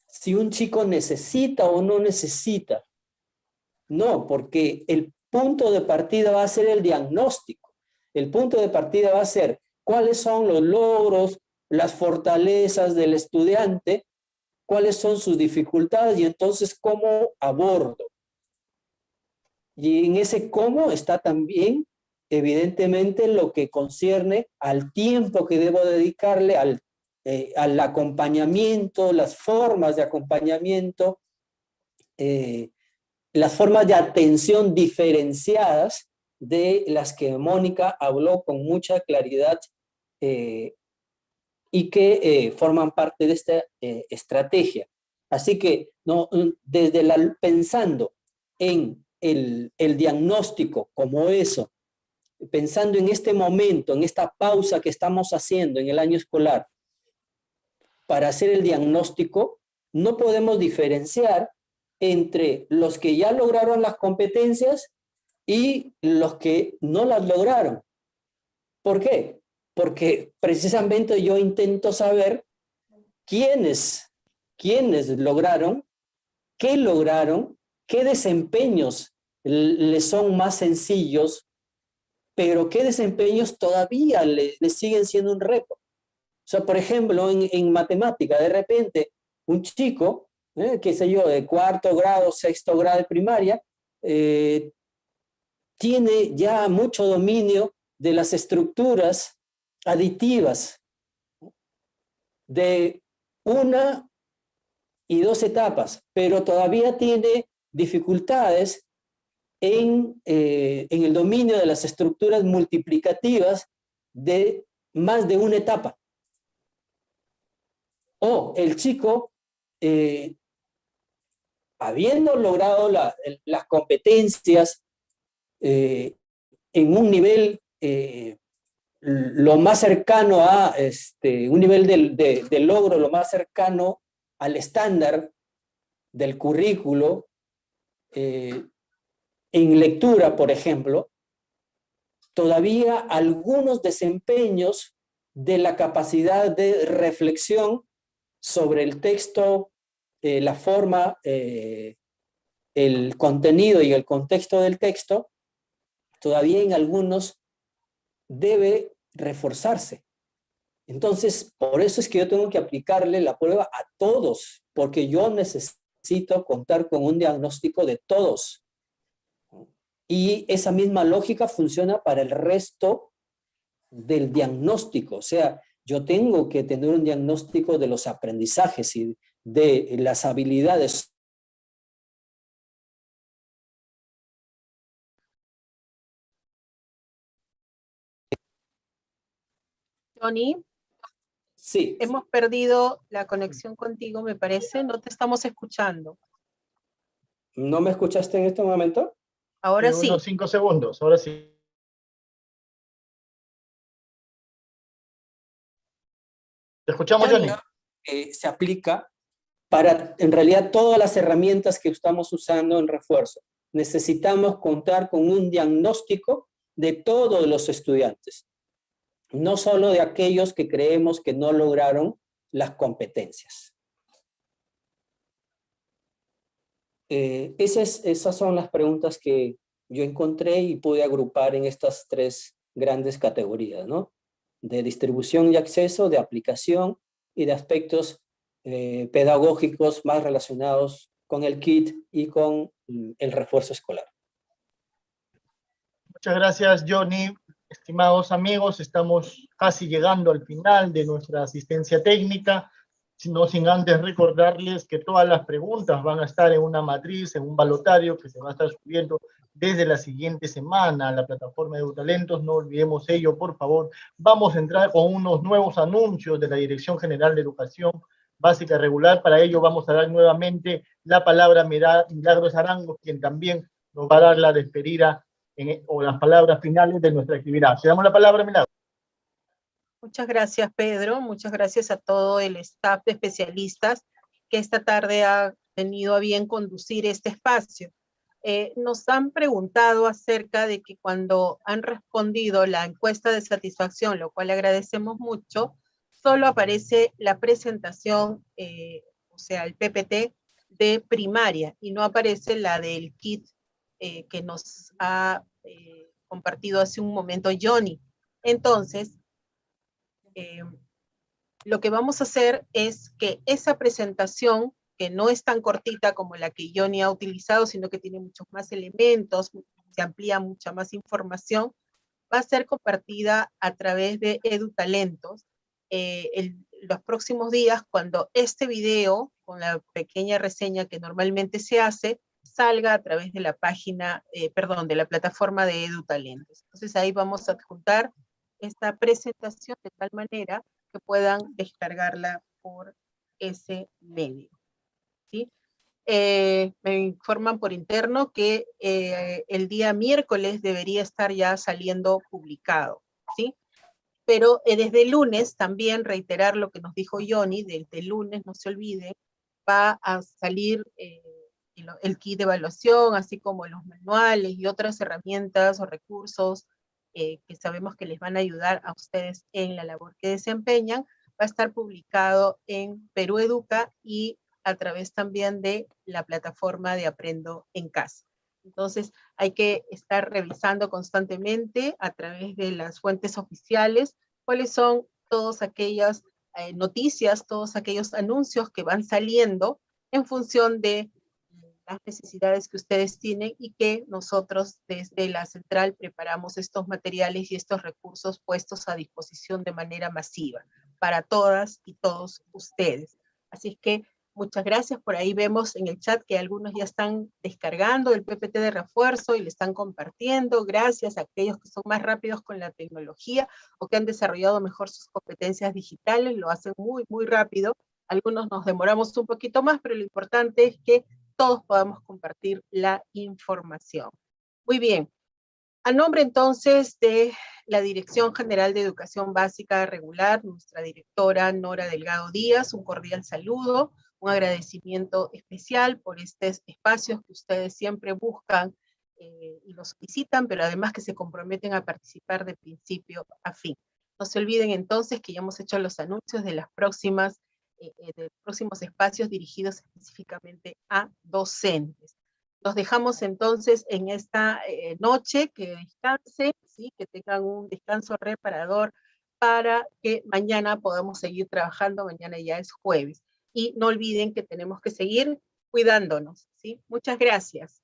si un chico necesita o no necesita. No, porque el punto de partida va a ser el diagnóstico. El punto de partida va a ser cuáles son los logros, las fortalezas del estudiante, cuáles son sus dificultades y entonces cómo abordo. Y en ese cómo está también, evidentemente, lo que concierne al tiempo que debo dedicarle al acompañamiento, las formas de acompañamiento, las formas de atención diferenciadas de las que Mónica habló con mucha claridad y que forman parte de esta estrategia. Así que pensando en el diagnóstico como eso, pensando en este momento, en esta pausa que estamos haciendo en el año escolar, para hacer el diagnóstico, no podemos diferenciar entre los que ya lograron las competencias y los que no las lograron. ¿Por qué? Porque precisamente yo intento saber quiénes lograron, qué desempeños les son más sencillos, pero qué desempeños todavía les siguen siendo un reto. O sea, por ejemplo, en matemática, de repente, un chico, qué sé yo, de 4º grado, 6º grado de primaria, tiene ya mucho dominio de las estructuras aditivas de 1 y 2 etapas, pero todavía tiene dificultades en el dominio de las estructuras multiplicativas de más de una etapa. O el chico, habiendo logrado las competencias en un nivel lo más cercano a un nivel de logro lo más cercano al estándar del currículo, en lectura, por ejemplo, todavía algunos desempeños de la capacidad de reflexión sobre el texto, la forma, el contenido y el contexto del texto, todavía en algunos debe reforzarse. Entonces, por eso es que yo tengo que aplicarle la prueba a todos, porque yo necesito contar con un diagnóstico de todos. Y esa misma lógica funciona para el resto del diagnóstico. O sea, yo tengo que tener un diagnóstico de los aprendizajes y de las habilidades. Johnny, Sí. hemos perdido la conexión contigo, me parece. No te estamos escuchando. ¿No me escuchaste en este momento? Ahora sí. Unos 5 segundos, ahora sí. ¿Te escuchamos, Johnny? Se aplica para, en realidad, todas las herramientas que estamos usando en refuerzo. Necesitamos contar con un diagnóstico de todos los estudiantes, no solo de aquellos que creemos que no lograron las competencias. Esas son las preguntas que yo encontré y pude agrupar en estas 3 grandes categorías, ¿no? De distribución y acceso, de aplicación y de aspectos pedagógicos más relacionados con el kit y con el refuerzo escolar. Muchas gracias, Johnny. Estimados amigos, estamos casi llegando al final de nuestra asistencia técnica, no sin antes recordarles que todas las preguntas van a estar en una matriz, en un balotario que se va a estar subiendo desde la siguiente semana a la plataforma de EduTalentos. No olvidemos ello, por favor. Vamos a entrar con unos nuevos anuncios de la Dirección General de Educación Básica Regular. Para ello vamos a dar nuevamente la palabra a Milagros Arango, quien también nos va a dar la despedida o las palabras finales de nuestra actividad. Te damos la palabra, Milagros. Muchas gracias, Pedro. Muchas gracias a todo el staff de especialistas que esta tarde ha tenido a bien conducir este espacio. Nos han preguntado acerca de que cuando han respondido la encuesta de satisfacción, lo cual agradecemos mucho, solo aparece la presentación, o sea, el PPT de primaria, y no aparece la del kit que nos ha compartido hace un momento Johnny. Entonces, lo que vamos a hacer es que esa presentación, que no es tan cortita como la que Johnny ha utilizado, sino que tiene muchos más elementos, se amplía mucha más información, va a ser compartida a través de EduTalentos los próximos días, cuando este video, con la pequeña reseña que normalmente se hace, salga a través de la página, de la plataforma de EduTalentos. Entonces ahí vamos a adjuntar esta presentación de tal manera que puedan descargarla por ese medio. ¿Sí? Me informan por interno que el día miércoles debería estar ya saliendo publicado, ¿sí? Pero desde el lunes, también reiterar lo que nos dijo Johnny, desde el lunes, no se olvide, va a salir el kit de evaluación, así como los manuales y otras herramientas o recursos que sabemos que les van a ayudar a ustedes en la labor que desempeñan. Va va a estar publicado en Perú Educa y a través también de la plataforma de Aprendo en Casa. Entonces, hay que estar revisando constantemente a través de las fuentes oficiales cuáles son todas aquellas noticias, todos aquellos anuncios que van saliendo en función de las necesidades que ustedes tienen y que nosotros desde la central preparamos estos materiales y estos recursos puestos a disposición de manera masiva para todas y todos ustedes. Así es que muchas gracias. Por ahí vemos en el chat que algunos ya están descargando el PPT de refuerzo y le están compartiendo. Gracias a aquellos que son más rápidos con la tecnología o que han desarrollado mejor sus competencias digitales, lo hacen muy, muy rápido. Algunos nos demoramos un poquito más, pero lo importante es que todos podamos compartir la información. Muy bien. A nombre entonces de la Dirección General de Educación Básica Regular, nuestra directora Nora Delgado Díaz, un cordial saludo, un agradecimiento especial por estos espacios que ustedes siempre buscan y los solicitan, pero además que se comprometen a participar de principio a fin. No se olviden entonces que ya hemos hecho los anuncios de las próximas de próximos espacios dirigidos específicamente a docentes. Los dejamos entonces en esta noche, que descansen, ¿sí? Que tengan un descanso reparador para que mañana podamos seguir trabajando, mañana ya es jueves. Y no olviden que tenemos que seguir cuidándonos, ¿sí? Muchas gracias.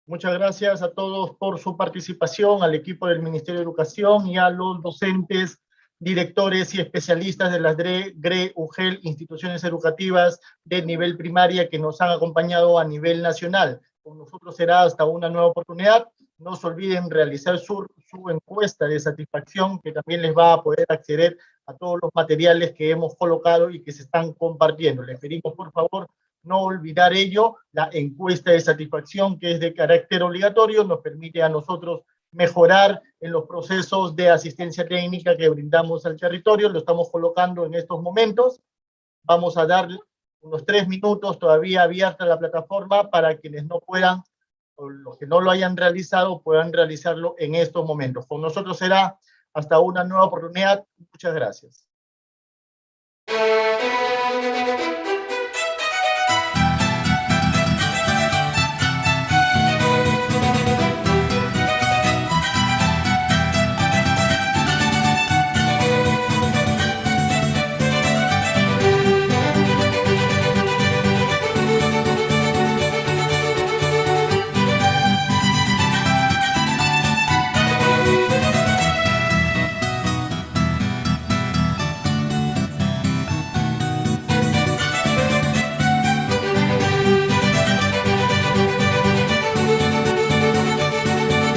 Muchas gracias a todos por su participación, al equipo del Ministerio de Educación y a los docentes, directores y especialistas de las DRE, GRE, UGEL, instituciones educativas de nivel primaria que nos han acompañado a nivel nacional. Con nosotros será hasta una nueva oportunidad. No se olviden realizar su encuesta de satisfacción, que también les va a poder acceder a todos los materiales que hemos colocado y que se están compartiendo. Les pedimos, por favor, no olvidar ello. La encuesta de satisfacción, que es de carácter obligatorio, nos permite a nosotros mejorar en los procesos de asistencia técnica que brindamos al territorio. Lo estamos colocando en estos momentos. Vamos a dar unos 3 minutos todavía abierta la plataforma para quienes no puedan, o los que no lo hayan realizado, puedan realizarlo en estos momentos. Con nosotros será hasta una nueva oportunidad. Muchas gracias.